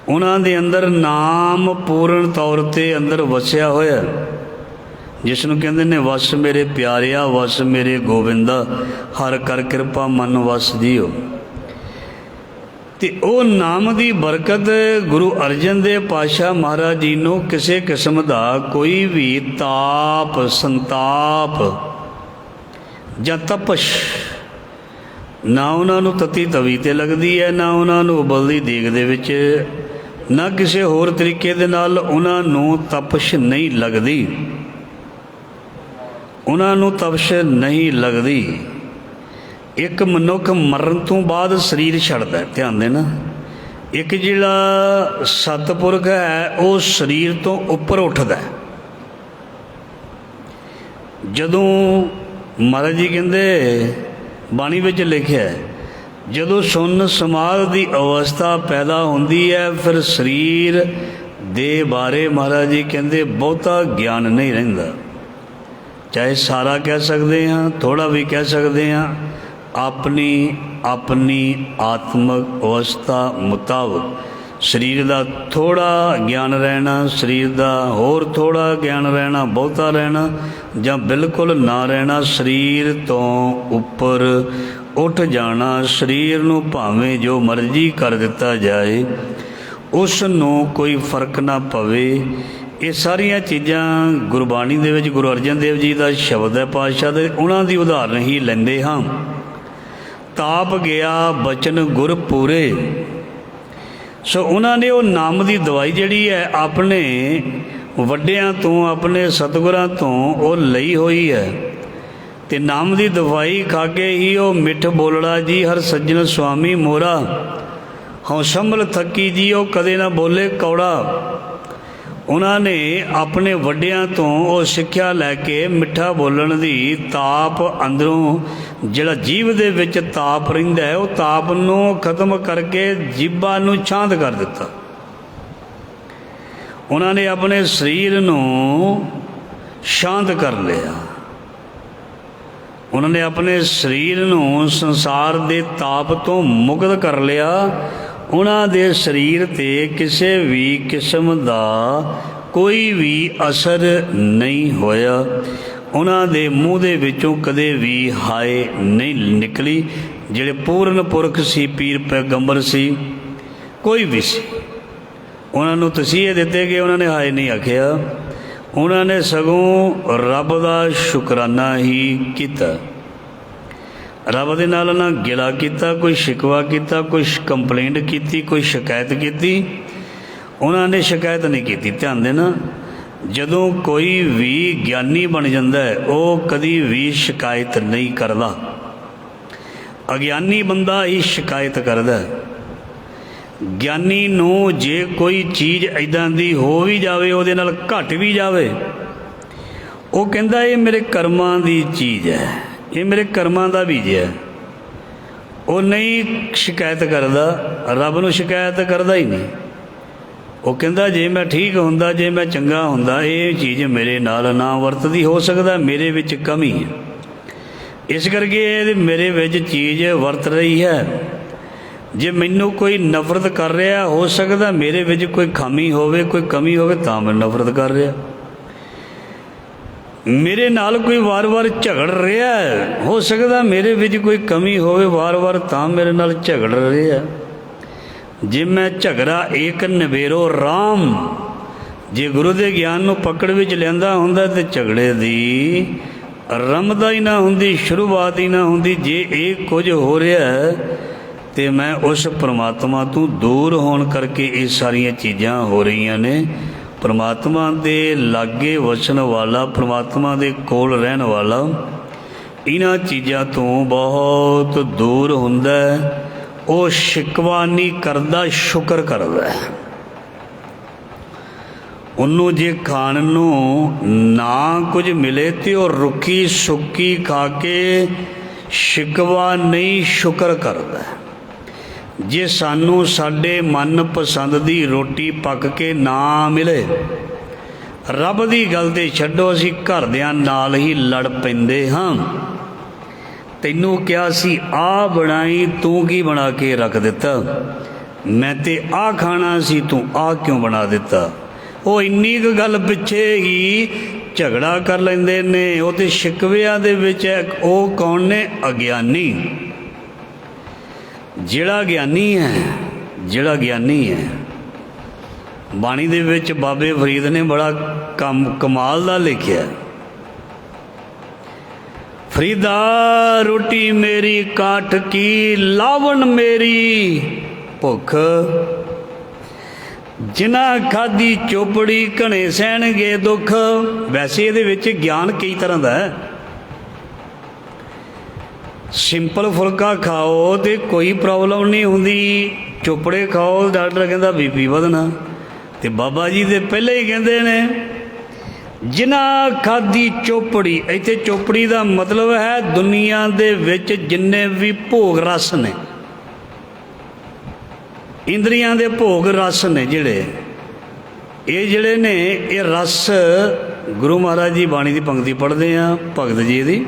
उन्होंने अंदर नाम पूर्ण तौर पर अंदर वसिया होया, जिसनों कहते ने वस मेरे प्यारिया वस मेरे गोविंदा हर कर कृपा मन वस जियो। तो वो नाम की बरकत गुरु अर्जन देव पातशाह महाराज जी नूं किसी किस्म का कोई भी ताप संताप या तपश ना उन्होंने तत्ती तवी ते लगती है, ना उन्होंने उबलती देग दे विच, ना किसी होर तरीके दे नाल उन्होंने तपश नहीं लगती, उन्होंने तपश नहीं लगती। एक मनुख मरण तो बाद शरीर छड्डदा है, ध्यान देना। एक जिहड़ा सतपुरख है वो शरीर तो उपर उठदा है। जदों महाराज जी कहते बाणी विच लिखिया है, जदों सुन समाध की अवस्था पैदा होंदी है फिर शरीर दे बारे महाराज जी कहते बहुता ज्ञान नहीं रहिंदा। चाहे सारा कह सकते हैं, थोड़ा भी कह सकते हैं, अपनी अपनी आत्मक अवस्था मुताबिक शरीर का थोड़ा ज्ञान रहना, शरीर का होर थोड़ा ज्ञान रहना, बहुता रहना या बिल्कुल ना रहना, शरीर तो उपर उठ जाना, शरीर नूं भावें जो मर्जी कर दिता जाए उस नूं कोई फर्क ना पवे। ये सारिया चीज़ां गुरबाणी दे विच गुरु अर्जन देव जी का शब्द है पातशाह दे, उन्हां दी उदाहरण ही लैंदे हां। ताप गया बचन गुर पूरे। सो उन्होंने वो नाम की दवाई जिहड़ी है अपने वड्डियां तो अपने सतगुरां तो वो लई हुई है। ते नाम की दवाई खा के ही वो मिठ बोलड़ा जी हर सज्जन स्वामी मोरा, हाँ संभल थकी जी वो कदे ना बोले कौड़ा। उन्होंने अपने वड्डियां तो वो सिक्ख्या लैके मिठा बोलण दी ताप अंदरों जिहड़ा जीव दे विच ताप रहिंदा है वो ताप नूं खत्म करके जीभा नूं शांत कर दिता। उन्होंने अपने शरीर नूं शांत कर लिया। उन्होंने अपने शरीर नूं संसार दे ताप तो मुक्त कर लिया। उन्हां दे शरीर ते किसी भी किस्म दा कोई भी असर नहीं होया। उन्हां दे मूँह दे विचों कदे भी हाय नहीं निकली। जिहड़े पूर्ण पुरख सी, पीर पैगंबर सी, कोई भी सी, उन्होंने तसीहे दिते कि उन्होंने हाय नहीं आखिया। उन्होंने सगों रब का शुकराना ही किया। रब दे नाल ना गिला किया, कोई शिकवा किया, कोई कंप्लेंट की, कोई शिकायत की। उन्होंने शिकायत नहीं की। ध्यान देना, जदों कोई भी ज्ञानी बन जाता है वह कभी भी शिकायत नहीं करता। अज्ञानी बंदा ही शिकायत करता है। ज्ञानी नूं जे कोई चीज़ इदां दी हो भी जाए, उहदे नाल घट भी जाए, वो कहता ये मेरे कर्मां दी चीज़ है, ये मेरे कर्मां दा बीज है। वो नहीं शिकायत करता, रब नूं शिकायत करता ही नहीं। वो कहता जे मैं ठीक हुंदा, जे मैं चंगा हुंदा, ये चीज़ मेरे नाल ना वरतदी, हो सकदा मेरे विच कमी है, इस करके मेरे विच चीज़ वरत रही है। जे मैनू कोई नफरत कर रहा, हो सकता मेरे विच कोई खामी होवे, कोई कमी होवे, तां मैं नफरत कर रहा। मेरे नाल कोई वार वार झगड़ रहा है, हो सकता मेरे विच कोई कमी होवे वार वार, तां मेरे नाल झगड़ रहा। जे मैं झगड़ा एक नवेरो राम, जे गुरु के ज्ञान नूं पकड़ विच लिआंदा हुंदा ते झगड़े दी रमदा ही ना हुंदी, शुरुआत ही ना हुंदी। जे ये कुछ हो रहा है तो मैं उस परमात्मा तो दूर होने करके ये सारिया चीज़ां हो रही ने। परमात्मा दे लागे वसन वाला, परमात्मा दे कोल रहन वाला इन्हां चीज़ां तो बहुत दूर हुंदा है। वो शिकवा नहीं करदा, शुक्र करदा है। उन्हों जे खाण नूं ना कुछ मिले तो वह रुखी सुक्की खा के शिकवा नहीं, शुक्र करदा है। जे सानू साडे मन पसंद दी रोटी पक के ना मिले, रब दी गल ते छड्डो, असीं घरदिआं नाल ही लड़ पैंदे हां। तैनूं किहा सी आ बनाई, तू की बना के रख दिता, मैं ते आ खाना सी, तू आ क्यों बना दिता। वो इन्नी क गल पिछे ही झगड़ा कर लैंदे ने। वो ते शिकविਆਂ दे विच वो कौन ने? अज्ञानी। जिहड़ा ज्ञानी है, जिहड़ा ज्ञानी है, बाणी दे विच बाबे फरीद ने बड़ा कमाल दा लिखिआ। फरीदा रोटी मेरी काठ की, लावण मेरी भुख, जिन्ना खाधी चोपड़ी घने सहणगे दुख। वैसे ये विच ज्ञान कई तरह का है। सिंपल फुलका खाओ तो कोई प्रॉब्लम नहीं होंदी, चोपड़े खाओ डॉक्टर कहता बीपी वधना। तो बाबा जी तो पहले ही कहते ने जिन्ना खाधी चोपड़ी। इत्थे चोपड़ी का मतलब है दुनिया दे विच जिन्ने भी भोग रस ने, इंद्रियां दे भोग रस ने, जिहड़े ने ये रस। गुरु महाराज जी बाणी की पंक्ति पढ़ते हैं भगत जी की,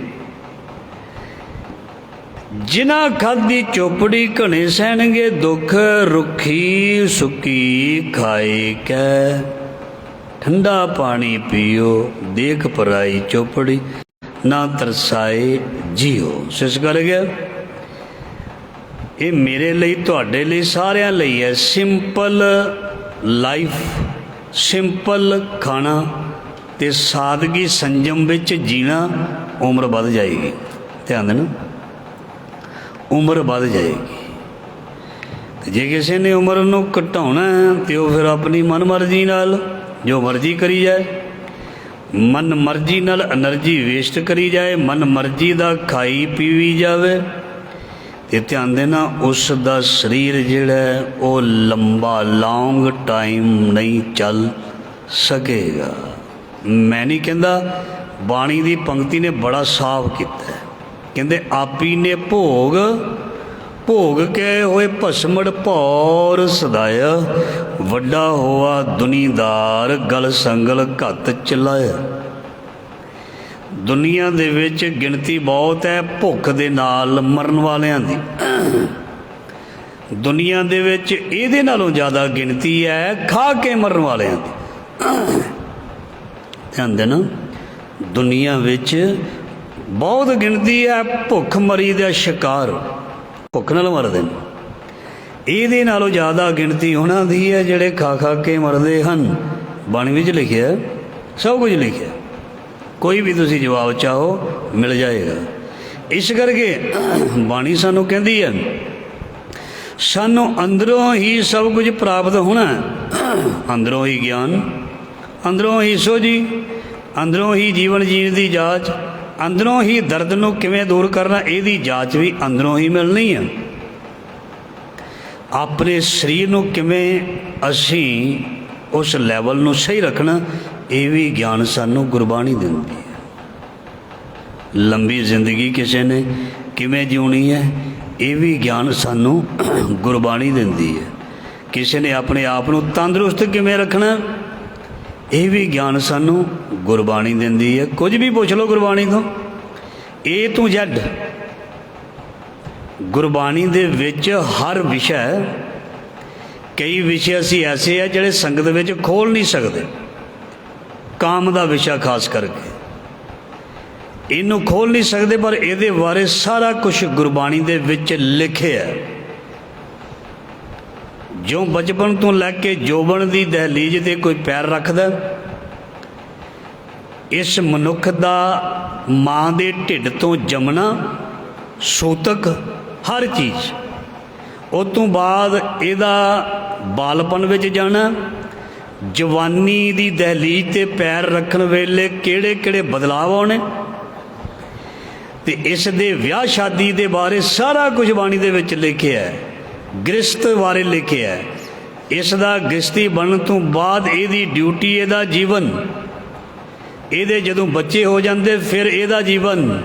जिन्ना खाधी चोपड़ी घने सहणगे दुख, रुखी सुकी खाए कै, ठंडा पानी पियो देख पराई चोपड़ी, ना तरसाए जियो। सिस कर गया ये मेरे लिए, तुहाडे लिए, सारिਆਂ ਲਈ है। सिंपल लाइफ, सिंपल खाना ते सादगी संयम विच जीना, उम्र बढ़ जाएगी। ध्यान देना, उम्र बढ़ जाएगी। जे किसी ने उम्र नूं घटाउणा तो वह फिर अपनी मन मर्जी नाल जो मर्जी करी जाए, मन मर्जी नाल एनर्जी वेस्ट करी जाए, मन मर्जी का खाई पीवी जाए। तो ध्यान देना उसका शरीर जिहड़ा वो लंबा लॉन्ग टाइम नहीं चल सकेगा। मैं नहीं कहता, बाणी की पंक्ति ने बड़ा साफ किया। कहते आपी ने भोग भोग के होए भस्मड़ भौर सदाया, वड्डा होआ दुनीदार गल संगल घत चलाया। ਦੁਨੀਆ ਦੇ ਵਿੱਚ ਗਿਣਤੀ ਬਹੁਤ ਹੈ ਭੁੱਖ ਦੇ ਨਾਲ ਮਰਨ ਵਾਲਿਆਂ ਦੀ। ਦੁਨੀਆ ਦੇ ਵਿੱਚ ਇਹਦੇ ਨਾਲੋਂ ਜ਼ਿਆਦਾ ਗਿਣਤੀ ਹੈ ਖਾ ਕੇ ਮਰਨ ਵਾਲਿਆਂ ਦੀ। ਧਿਆਨ ਦੇਣਾ, ਦੁਨੀਆ ਵਿੱਚ ਬਹੁਤ ਗਿਣਤੀ ਹੈ ਭੁੱਖ ਮਰੀ ਦਾ ਸ਼ਿਕਾਰ, ਭੁੱਖ ਨਾਲ ਮਰਦੇ ਨੇ। ਇਹਦੇ ਨਾਲੋਂ ਜ਼ਿਆਦਾ ਗਿਣਤੀ ਉਹਨਾਂ ਦੀ ਹੈ ਜਿਹੜੇ ਖਾ ਖਾ ਕੇ ਮਰਦੇ ਹਨ। ਬਾਣੀ ਵਿੱਚ ਲਿਖਿਆ, ਸਭ ਕੁਝ ਲਿਖਿਆ, ਕੋਈ ਵੀ ਤੁਸੀਂ ਜਵਾਬ ਚਾਹੋ ਮਿਲ ਜਾਏਗਾ। ਇਸ ਕਰਕੇ ਬਾਣੀ ਸਾਨੂੰ ਕਹਿੰਦੀ ਹੈ ਸਾਨੂੰ ਅੰਦਰੋਂ ਹੀ ਸਭ ਕੁਝ ਪ੍ਰਾਪਤ ਹੋਣਾ। ਅੰਦਰੋਂ ਹੀ ਗਿਆਨ, ਅੰਦਰੋਂ ਹੀ ਸੋਝੀ, ਅੰਦਰੋਂ ਹੀ ਜੀਵਨ ਜੀਣ ਦੀ ਜਾਂਚ, ਅੰਦਰੋਂ ਹੀ ਦਰਦ ਨੂੰ ਕਿਵੇਂ ਦੂਰ ਕਰਨਾ ਇਹਦੀ ਜਾਂਚ ਵੀ ਅੰਦਰੋਂ ਹੀ ਮਿਲਣੀ ਹੈ। ਆਪਣੇ ਸਰੀਰ ਨੂੰ ਕਿਵੇਂ ਅਸੀਂ ਉਸ ਲੈਵਲ ਨੂੰ ਸਹੀ ਰੱਖਣਾ ਇਹ ਵੀ ਗਿਆਨ ਸਾਨੂੰ ਗੁਰਬਾਣੀ ਦਿੰਦੀ ਹੈ। ਲੰਬੀ ਜ਼ਿੰਦਗੀ ਕਿਸੇ ਨੇ ਕਿਵੇਂ ਜਿਉਣੀ ਹੈ ਇਹ ਵੀ ਗਿਆਨ ਸਾਨੂੰ ਗੁਰਬਾਣੀ ਦਿੰਦੀ ਹੈ। ਕਿਸੇ ਨੇ ਆਪਣੇ ਆਪ ਨੂੰ ਤੰਦਰੁਸਤ ਕਿਵੇਂ ਰੱਖਣਾ ਇਹ ਵੀ ਗਿਆਨ ਸਾਨੂੰ ਗੁਰਬਾਣੀ ਦਿੰਦੀ ਹੈ। ਕੁਝ ਵੀ ਪੁੱਛ ਲਓ ਗੁਰਬਾਣੀ ਤੋਂ, A to Z ਗੁਰਬਾਣੀ ਦੇ ਵਿੱਚ ਹਰ ਵਿਸ਼ਾ। ਕਈ ਵਿਸ਼ੇ ਅਸੀਂ ਐਸੇ ਆ ਜਿਹੜੇ ਸੰਗਤ ਵਿੱਚ ਖੋਲ੍ਹ ਨਹੀਂ ਸਕਦੇ। ਕਾਮ ਦਾ ਵਿਸ਼ਾ ਖਾਸ ਕਰਕੇ ਇਹਨੂੰ ਖੋਲ੍ਹ ਨਹੀਂ ਸਕਦੇ, ਪਰ ਇਹਦੇ ਬਾਰੇ ਸਾਰਾ ਕੁਝ ਗੁਰਬਾਣੀ ਦੇ ਵਿੱਚ ਲਿਖਿਆ। ਜੋ ਬਚਪਨ ਤੋਂ ਲੈ ਕੇ ਜੋਬਨ ਦੀ ਦਹਲੀਜ਼ 'ਤੇ ਕੋਈ ਪੈਰ ਰੱਖਦਾ, ਇਸ ਮਨੁੱਖ ਦਾ ਮਾਂ ਦੇ ਢਿੱਡ ਤੋਂ ਜੰਮਣਾ, ਸੂਤਕ, ਹਰ ਚੀਜ਼, ਉਹ ਤੋਂ ਬਾਅਦ ਇਹਦਾ ਬਾਲਪਨ ਵਿੱਚ ਜਾਣਾ, ਜਵਾਨੀ ਦੀ ਦਹਲੀਜ਼ 'ਤੇ ਪੈਰ ਰੱਖਣ ਵੇਲੇ ਕਿਹੜੇ ਕਿਹੜੇ ਬਦਲਾਵ ਆਉਣੇ, ਅਤੇ ਇਸ ਦੇ ਵਿਆਹ ਸ਼ਾਦੀ ਦੇ ਬਾਰੇ ਸਾਰਾ ਕੁਝ ਬਾਣੀ ਦੇ ਵਿੱਚ ਲਿਖਿਆ ਹੈ। ਗ੍ਰਸਤ ਬਾਰੇ ਲਿਖਿਆ ਹੈ। ਇਸ ਦਾ ਗ੍ਰਸਤੀ ਬਣਨ ਤੋਂ ਬਾਅਦ ਇਹਦੀ ਡਿਊਟੀ, ਇਹਦਾ ਜੀਵਨ, ਇਹਦੇ ਜਦੋਂ ਬੱਚੇ ਹੋ ਜਾਂਦੇ ਫਿਰ ਇਹਦਾ ਜੀਵਨ,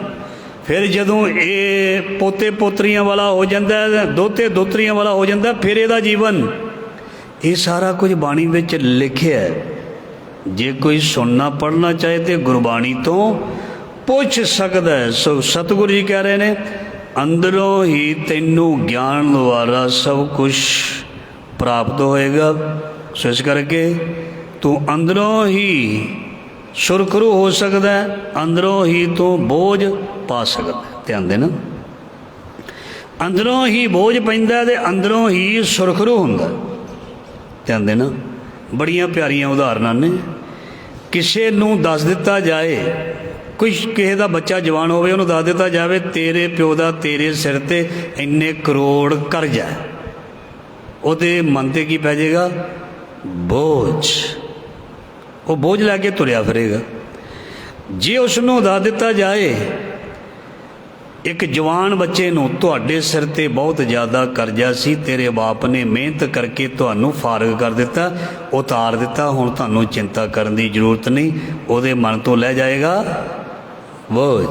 ਫਿਰ ਜਦੋਂ ਇਹ ਪੋਤੇ ਪੋਤਰੀਆਂ ਵਾਲਾ ਹੋ ਜਾਂਦਾ, ਦੋਤੇ ਦੋਤਰੀਆਂ ਵਾਲਾ ਹੋ ਜਾਂਦਾ, ਫਿਰ ਇਹਦਾ ਜੀਵਨ। ਇਹ ਸਾਰਾ ਕੁਝ ਬਾਣੀ ਵਿੱਚ ਲਿਖਿਆ ਹੈ। ਜੇ ਕੋਈ ਸੁਣਨਾ ਪੜ੍ਹਨਾ ਚਾਹੇ ਤਾਂ ਗੁਰਬਾਣੀ ਤੋਂ ਪੁੱਛ ਸਕਦਾ ਹੈ। ਸੋ ਸਤਿਗੁਰੂ ਜੀ ਕਹਿ ਰਹੇ ਨੇ ਅੰਦਰੋਂ ਹੀ ਤੈਨੂੰ ਗਿਆਨ ਦੁਆਰਾ ਸਭ ਕੁਛ ਪ੍ਰਾਪਤ ਹੋਏਗਾ। ਸੋ ਇਸ ਕਰਕੇ ਤੂੰ ਅੰਦਰੋਂ ਹੀ ਸੁਰਖਰੂ ਹੋ ਸਕਦਾ, ਅੰਦਰੋਂ ਹੀ ਤੂੰ ਬੋਝ ਪਾ ਸਕਦਾ। ਧਿਆਨ ਦੇਣਾ, ਅੰਦਰੋਂ ਹੀ ਬੋਝ ਪੈਂਦਾ ਅਤੇ ਅੰਦਰੋਂ ਹੀ ਸੁਰਖਰੂ ਹੁੰਦਾ। ਧਿਆਨ ਦੇਣਾ, ਬੜੀਆਂ ਪਿਆਰੀਆਂ ਉਦਾਹਰਨਾਂ ਨੇ। ਕਿਸੇ ਨੂੰ ਦੱਸ ਦਿੱਤਾ ਜਾਏ, ਕੋਈ ਕਿਸੇ ਦਾ ਬੱਚਾ ਜਵਾਨ ਹੋਵੇ, ਉਹਨੂੰ ਦੱਸ ਦਿੱਤਾ ਜਾਵੇ ਤੇਰੇ ਪਿਓ ਦਾ ਤੇਰੇ ਸਿਰ 'ਤੇ ਇੰਨੇ ਕਰੋੜ ਕਰਜ਼ਾ, ਉਹਦੇ ਮਨ 'ਤੇ ਕੀ ਪੈ ਜਾਏਗਾ? ਬੋਝ। ਉਹ ਬੋਝ ਲੈ ਕੇ ਤੁਰਿਆ ਫਿਰੇਗਾ। ਜੇ ਉਸ ਨੂੰ ਦੱਸ ਦਿੱਤਾ ਜਾਏ ਇੱਕ ਜਵਾਨ ਬੱਚੇ ਨੂੰ ਤੁਹਾਡੇ ਸਿਰ 'ਤੇ ਬਹੁਤ ਜ਼ਿਆਦਾ ਕਰਜ਼ਾ ਸੀ, ਤੇਰੇ ਬਾਪ ਨੇ ਮਿਹਨਤ ਕਰਕੇ ਤੁਹਾਨੂੰ ਫਾਰਗ ਕਰ ਦਿੱਤਾ, ਉਤਾਰ ਦਿੱਤਾ, ਹੁਣ ਤੁਹਾਨੂੰ ਚਿੰਤਾ ਕਰਨ ਦੀ ਜ਼ਰੂਰਤ ਨਹੀਂ, ਉਹਦੇ ਮਨ ਤੋਂ ਲੈ ਜਾਏਗਾ ਬੋਝ।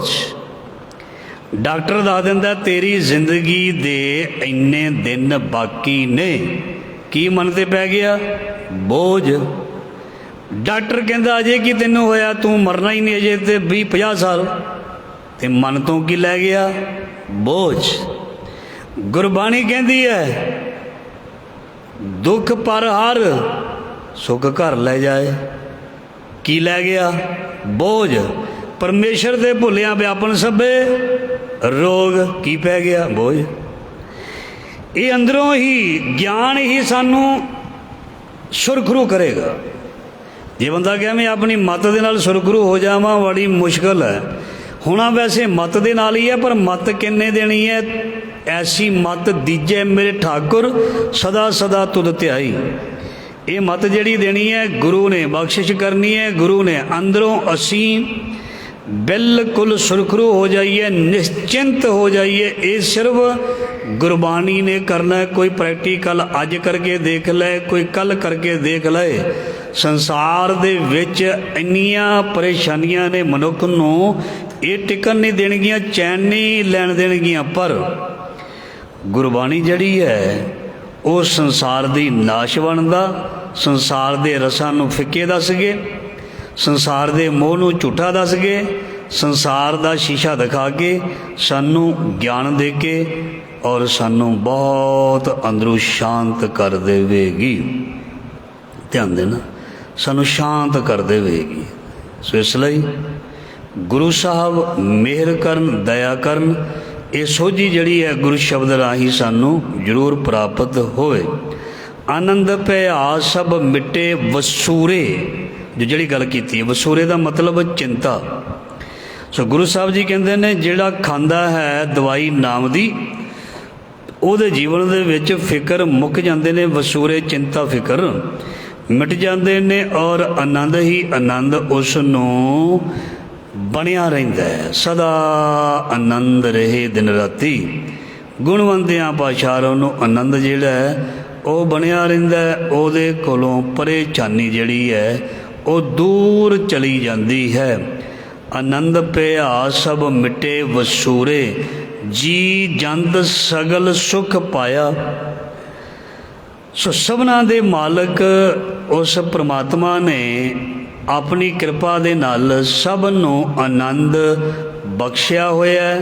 ਡਾਕਟਰ ਦੱਸ ਦਿੰਦਾ ਤੇਰੀ ਜ਼ਿੰਦਗੀ ਦੇ ਇੰਨੇ ਦਿਨ ਬਾਕੀ ਨੇ, ਕੀ ਮਨ 'ਤੇ ਪੈ ਗਿਆ? ਬੋਝ। ਡਾਕਟਰ ਕਹਿੰਦਾ ਅਜੇ ਕੀ ਤੈਨੂੰ ਹੋਇਆ, ਤੂੰ ਮਰਨਾ ਹੀ ਨਹੀਂ ਅਜੇ ਤੇ 20-50 ਸਾਲ, ਤੇ ਮਨ ਤੋਂ ਕੀ ਲੈ ਗਿਆ? ਬੋਝ। ਗੁਰਬਾਣੀ ਕਹਿੰਦੀ ਹੈ ਦੁੱਖ ਪਰ ਹਰ ਸੁੱਖ ਘਰ ਲੈ ਜਾਏ, ਕੀ ਲੈ ਗਿਆ? ਬੋਝ। ਪਰਮੇਸ਼ਰ ਦੇ ਭੁੱਲਿਆਂ ਵਿਆਪਨ ਸਭੇ ਰੋਗ, ਕੀ ਪੈ ਗਿਆ? ਬੋਝ। ਇਹ ਅੰਦਰੋਂ ਹੀ ਗਿਆਨ ਹੀ ਸਾਨੂੰ ਸੁਰਖਰੂ ਕਰੇਗਾ। ਜੇ ਬੰਦਾ ਕਹੇ ਮੈਂ ਆਪਣੀ ਮੱਤ ਦੇ ਨਾਲ ਸੁਰਖਰੂ ਹੋ ਜਾਵਾਂ, ਬੜੀ ਮੁਸ਼ਕਲ ਹੈ। ਹੋਣਾ ਵੈਸੇ ਮੱਤ ਦੇ ਨਾਲ ਹੀ ਹੈ, ਪਰ ਮੱਤ ਕਿੰਨੇ ਦੇਣੀ ਹੈ? ਐਸੀ ਮੱਤ ਦੀਜੇ ਮੇਰੇ ਠਾਕੁਰ ਸਦਾ ਸਦਾ ਤੁਧ ਧਿਆਈ। ਇਹ ਮੱਤ ਜਿਹੜੀ ਦੇਣੀ ਹੈ ਗੁਰੂ ਨੇ ਬਖਸ਼ਿਸ਼ ਕਰਨੀ ਹੈ। ਗੁਰੂ ਨੇ ਅੰਦਰੋਂ ਅਸੀਂ ਬਿਲਕੁਲ ਸੁਰਖਰੂ ਹੋ ਜਾਈਏ, ਨਿਸ਼ਚਿੰਤ ਹੋ ਜਾਈਏ। ਇਹ ਸਿਰਫ ਗੁਰਬਾਣੀ ਨੇ ਕਰਨਾ ਹੈ। ਕੋਈ ਪ੍ਰੈਕਟੀਕਲ ਅੱਜ ਕਰਕੇ ਦੇਖ ਲੈ, ਕੋਈ ਕੱਲ੍ਹ ਕਰਕੇ ਦੇਖ ਲਏ। ਸੰਸਾਰ ਦੇ ਵਿੱਚ ਇੰਨੀਆਂ ਪਰੇਸ਼ਾਨੀਆਂ ਨੇ ਮਨੁੱਖ ਨੂੰ, ਇਹ ਟਿਕਣ ਨਹੀਂ ਦੇਣਗੀਆਂ, ਚੈਨ ਨਹੀਂ ਲੈਣ ਦੇਣਗੀਆਂ। ਪਰ ਗੁਰਬਾਣੀ ਜਿਹੜੀ ਹੈ ਉਹ ਸੰਸਾਰ ਦੀ ਨਾਸ਼ ਬਣਦਾ, ਸੰਸਾਰ ਦੇ ਰਸਾਂ ਨੂੰ ਫਿੱਕੇ ਦੱਸ ਗਏ, ਸੰਸਾਰ ਦੇ ਮੋਹ ਨੂੰ ਝੂਠਾ ਦੱਸ ਗਏ, ਸੰਸਾਰ ਦਾ ਸ਼ੀਸ਼ਾ ਦਿਖਾ ਕੇ, ਸਾਨੂੰ ਗਿਆਨ ਦੇ ਕੇ ਔਰ ਸਾਨੂੰ ਬਹੁਤ ਅੰਦਰੋਂ ਸ਼ਾਂਤ ਕਰ ਦੇਵੇਗੀ। ਧਿਆਨ ਦੇਣਾ, ਸਾਨੂੰ ਸ਼ਾਂਤ ਕਰ ਦੇਵੇਗੀ। ਸੋ ਇਸ ਲਈ ਗੁਰੂ ਸਾਹਿਬ ਮਿਹਰ ਕਰਨ, ਦਇਆ ਕਰਨ। ਇਹ ਸੋਝੀ ਜਿਹੜੀ ਹੈ ਗੁਰੂ ਸ਼ਬਦ ਰਾਹੀਂ ਸਾਨੂੰ ਜ਼ਰੂਰ ਪ੍ਰਾਪਤ ਹੋਵੇ। ਆਨੰਦ ਭਇਆ ਸਭ ਮਿਟੇ ਵਸੂਰੇ, ਜੋ ਜਿਹੜੀ ਗੱਲ ਕੀਤੀ ਹੈ, ਵਸੂਰੇ ਦਾ ਮਤਲਬ ਚਿੰਤਾ। ਸੋ ਗੁਰੂ ਸਾਹਿਬ ਜੀ ਕਹਿੰਦੇ ਨੇ ਜਿਹੜਾ ਖਾਂਦਾ ਹੈ ਦਵਾਈ ਨਾਮ ਦੀ, ਉਹਦੇ ਜੀਵਨ ਦੇ ਵਿੱਚ ਫਿਕਰ ਮੁੱਕ ਜਾਂਦੇ ਨੇ, ਵਸੂਰੇ ਚਿੰਤਾ ਫਿਕਰ ਮਿਟ ਜਾਂਦੇ ਨੇ ਔਰ ਆਨੰਦ ਹੀ ਆਨੰਦ ਉਸ ਨੂੰ ਬਣਿਆ ਰਹਿੰਦਾ ਹੈ। ਸਦਾ ਆਨੰਦ ਰਹੇ ਦਿਨ ਰਾਤੀ। ਗੁਣਵੰਤਿਆਂ ਪਾਤਸ਼ਾਹਾਂ ਨੂੰ ਆਨੰਦ ਜਿਹੜਾ ਹੈ ਉਹ ਬਣਿਆ ਰਹਿੰਦਾ ਹੈ। ਉਹਦੇ ਕੋਲੋਂ ਪਰੇਸ਼ਾਨੀ ਜਿਹੜੀ ਹੈ ਉਹ ਦੂਰ ਚਲੀ ਜਾਂਦੀ ਹੈ। ਆਨੰਦ ਭਇਆ ਸਭ ਮਿਟੇ ਵਸੂਰੇ, ਜੀ ਜੰਤ ਸਗਲ ਸੁਖ ਪਾਇਆ। ਸੋ ਸਭਨਾਂ ਦੇ ਮਾਲਕ ਉਸ ਪ੍ਰਮਾਤਮਾ ਨੇ ਆਪਣੀ ਕਿਰਪਾ ਦੇ ਨਾਲ ਸਭ ਨੂੰ ਆਨੰਦ ਬਖਸ਼ਿਆ ਹੋਇਆ,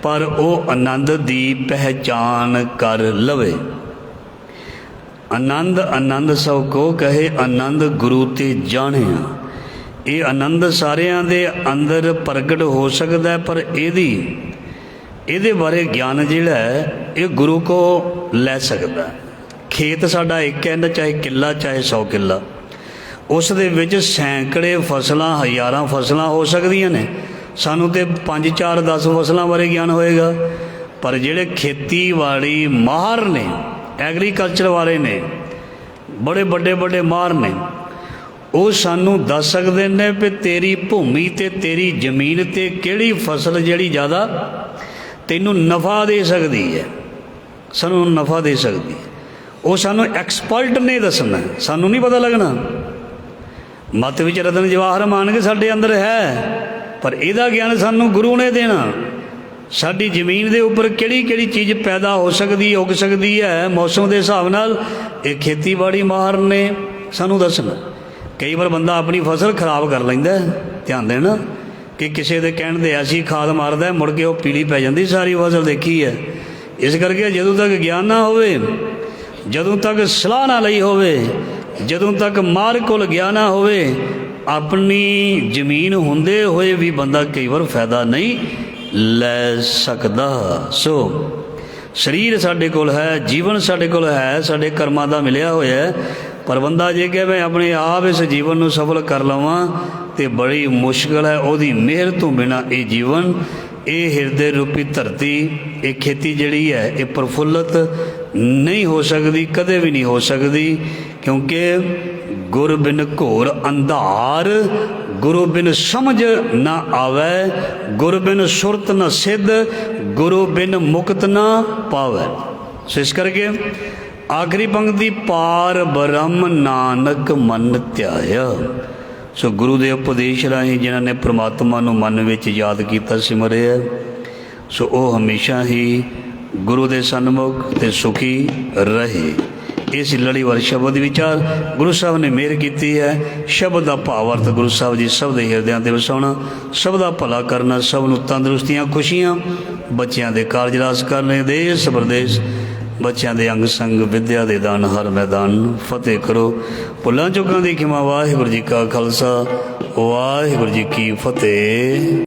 ਪਰ ਉਹ ਆਨੰਦ ਦੀ ਪਹਿਚਾਨ ਕਰ ਲਵੇ। ਆਨੰਦ ਆਨੰਦ ਸਭ ਕੋ ਕਹੇ, ਆਨੰਦ ਗੁਰੂ ਤੇ ਜਾਣਿਆ। ਇਹ ਆਨੰਦ ਸਾਰਿਆਂ ਦੇ ਅੰਦਰ ਪ੍ਰਗਟ ਹੋ ਸਕਦਾ ਹੈ, ਪਰ ਇਹਦੇ ਬਾਰੇ ਗਿਆਨ ਜਿਹੜਾ ਹੈ ਇਹ ਗੁਰੂ ਕੋ ਲੈ ਸਕਦਾ। ਖੇਤ ਸਾਡਾ ਇੱਕ ਹੈ ਨਾ, ਚਾਹੇ ਕਿੱਲਾ ਚਾਹੇ 100 ਕਿੱਲਾ, ਉਸ ਦੇ ਵਿੱਚ ਸੈਂਕੜੇ ਫਸਲਾਂ, ਹਜ਼ਾਰਾਂ ਫਸਲਾਂ ਹੋ ਸਕਦੀਆਂ ਨੇ। ਸਾਨੂੰ ਤੇ 5 4 10 ਫਸਲਾਂ ਬਾਰੇ ਗਿਆਨ ਹੋਏਗਾ, ਪਰ ਜਿਹੜੇ ਖੇਤੀਬਾੜੀ ਮਾਹਰ ਨੇ, ਐਗਰੀਕਲਚਰ ਵਾਲੇ ਨੇ, ਬੜੇ ਵੱਡੇ ਵੱਡੇ ਮਾਹਰ ਨੇ, ਉਹ ਸਾਨੂੰ ਦੱਸ ਸਕਦੇ ਨੇ ਵੀ ਤੇਰੀ ਭੂਮੀ ਤੇ ਤੇਰੀ ਜ਼ਮੀਨ ਤੇ ਕਿਹੜੀ ਫਸਲ ਜਿਹੜੀ ਜ਼ਿਆਦਾ ਤੈਨੂੰ ਨਫਾ ਦੇ ਸਕਦੀ ਹੈ, ਸਾਨੂੰ ਨਫਾ ਦੇ ਸਕਦੀ ਹੈ। ਉਹ ਸਾਨੂੰ ਐਕਸਪਰਟ ਨੇ ਦੱਸਣਾ, ਸਾਨੂੰ ਨਹੀਂ ਪਤਾ ਲੱਗਣਾ। ਮੱਤ ਵਿੱਚ ਰਤਨ ਜਵਾਹਰ ਮਾਨ ਕੇ ਸਾਡੇ ਅੰਦਰ ਹੈ, ਪਰ ਇਹਦਾ ਗਿਆਨ ਸਾਨੂੰ ਗੁਰੂ ਨੇ ਦੇਣਾ। ਸਾਡੀ ਜ਼ਮੀਨ ਦੇ ਉੱਪਰ ਕਿਹੜੀ ਕਿਹੜੀ ਚੀਜ਼ ਪੈਦਾ ਹੋ ਸਕਦੀ, ਉੱਗ ਸਕਦੀ ਹੈ ਮੌਸਮ ਦੇ ਹਿਸਾਬ ਨਾਲ, ਇਹ ਖੇਤੀਬਾੜੀ ਮਾਹਰ ਨੇ ਸਾਨੂੰ ਦੱਸਣਾ। ਕਈ ਵਾਰ ਬੰਦਾ ਆਪਣੀ ਫਸਲ ਖਰਾਬ ਕਰ ਲੈਂਦਾ, ਧਿਆਨ ਦੇਣਾ ਕਿ ਕਿਸੇ ਦੇ ਕਹਿਣ ਦੇ ਐਸੀ ਖਾਦ ਮਾਰਦਾ, ਮੁੜ ਕੇ ਉਹ ਪੀਲੀ ਪੈ ਜਾਂਦੀ ਸਾਰੀ ਫਸਲ, ਦੇਖੀ ਹੈ। ਇਸ ਕਰਕੇ ਜਦੋਂ ਤੱਕ ਗਿਆਨ ਨਾ ਹੋਵੇ, ਜਦੋਂ ਤੱਕ ਸਲਾਹ ਨਾ ਲਈ ਹੋਵੇ, ਜਦੋਂ ਤੱਕ ਮਾਰ ਕੋਲ ਗਿਆ ਨਾ ਹੋਵੇ, ਆਪਣੀ ਜ਼ਮੀਨ ਹੁੰਦੇ ਹੋਏ ਵੀ ਬੰਦਾ ਕਈ ਵਾਰ ਫਾਇਦਾ ਨਹੀਂ ਲੈ ਸਕਦਾ। ਸੋ ਸਰੀਰ ਸਾਡੇ ਕੋਲ ਹੈ, ਜੀਵਨ ਸਾਡੇ ਕੋਲ ਹੈ, ਸਾਡੇ ਕਰਮਾਂ ਦਾ ਮਿਲਿਆ ਹੋਇਆ, ਪਰ ਬੰਦਾ ਜੇ ਕਹੇ ਮੈਂ ਆਪਣੇ ਆਪ ਇਸ ਜੀਵਨ ਨੂੰ ਸਫਲ ਕਰ ਲਵਾਂ ਤੇ ਬੜੀ ਮੁਸ਼ਕਿਲ ਹੈ। ਉਹਦੀ ਮਿਹਰ ਤੋਂ ਬਿਨਾਂ ਇਹ ਜੀਵਨ, ਇਹ ਹਿਰਦੇ ਰੂਪੀ ਧਰਤੀ, ਇਹ ਖੇਤੀ ਜਿਹੜੀ ਹੈ ਇਹ ਪ੍ਰਫੁੱਲਤ ਨਹੀਂ ਹੋ ਸਕਦੀ, ਕਦੇ ਵੀ ਨਹੀਂ ਹੋ ਸਕਦੀ। ਕਿਉਂਕਿ ਗੁਰ ਬਿਨ ਘੋਰ ਅੰਧਾਰ, ਗੁਰੂ ਬਿਨ ਸਮਝ ਨਾ ਆਵੈ, ਗੁਰ ਬਿਨ ਸੁਰਤ ਨਾ ਸਿੱਧ, ਗੁਰੂ ਬਿਨ ਮੁਕਤ ਨਾ ਪਾਵੈ। ਸੋ ਇਸ ਕਰਕੇ ਆਖਰੀ ਪੰਕਤੀ, ਪਾਰ ਬ੍ਰਹਮ ਨਾਨਕ ਮਨ ਧਿਆਇਆ। ਸੋ ਗੁਰੂ ਦੇ ਉਪਦੇਸ਼ ਰਾਹੀਂ ਜਿਨ੍ਹਾਂ ਨੇ ਪ੍ਰਮਾਤਮਾ ਨੂੰ ਮਨ ਵਿੱਚ ਯਾਦ ਕੀਤਾ, ਸਿਮਰਿਆ, ਸੋ ਉਹ ਹਮੇਸ਼ਾ ਹੀ ਗੁਰੂ ਦੇ ਸਨਮੁਖ ਤੇ ਸੁਖੀ ਰਹੇ। ਇਸ ਲੜੀਵਾਰ ਸ਼ਬਦ ਵਿਚਾਰ ਗੁਰੂ ਸਾਹਿਬ ਨੇ ਮਿਹਰ ਕੀਤੀ ਹੈ। ਸ਼ਬਦ ਦਾ ਭਾਵ ਅਰਥ ਗੁਰੂ ਸਾਹਿਬ ਜੀ ਸਭ ਦੇ ਹਿਰਦਿਆਂ 'ਤੇ ਵਸਾਉਣਾ, ਸਭ ਦਾ ਭਲਾ ਕਰਨਾ, ਸਭ ਨੂੰ ਤੰਦਰੁਸਤੀਆਂ, ਖੁਸ਼ੀਆਂ, ਬੱਚਿਆਂ ਦੇ ਕਾਰਜ ਰਾਸ ਕਰਨੇ, ਦੇਸ਼ ਪ੍ਰਦੇਸ਼ ਬੱਚਿਆਂ ਦੇ ਅੰਗ ਸੰਗ, ਵਿੱਦਿਆ ਦੇ ਦਾਨ, ਹਰ ਮੈਦਾਨ ਫਤਿਹ ਕਰੋ। ਭੁੱਲਾਂ ਚੁੱਕਾਂ ਦੀ ਖਿਮਾ। ਵਾਹਿਗੁਰੂ ਜੀ ਕਾ ਖਾਲਸਾ, ਵਾਹਿਗੁਰੂ ਜੀ ਕੀ ਫਤਿਹ।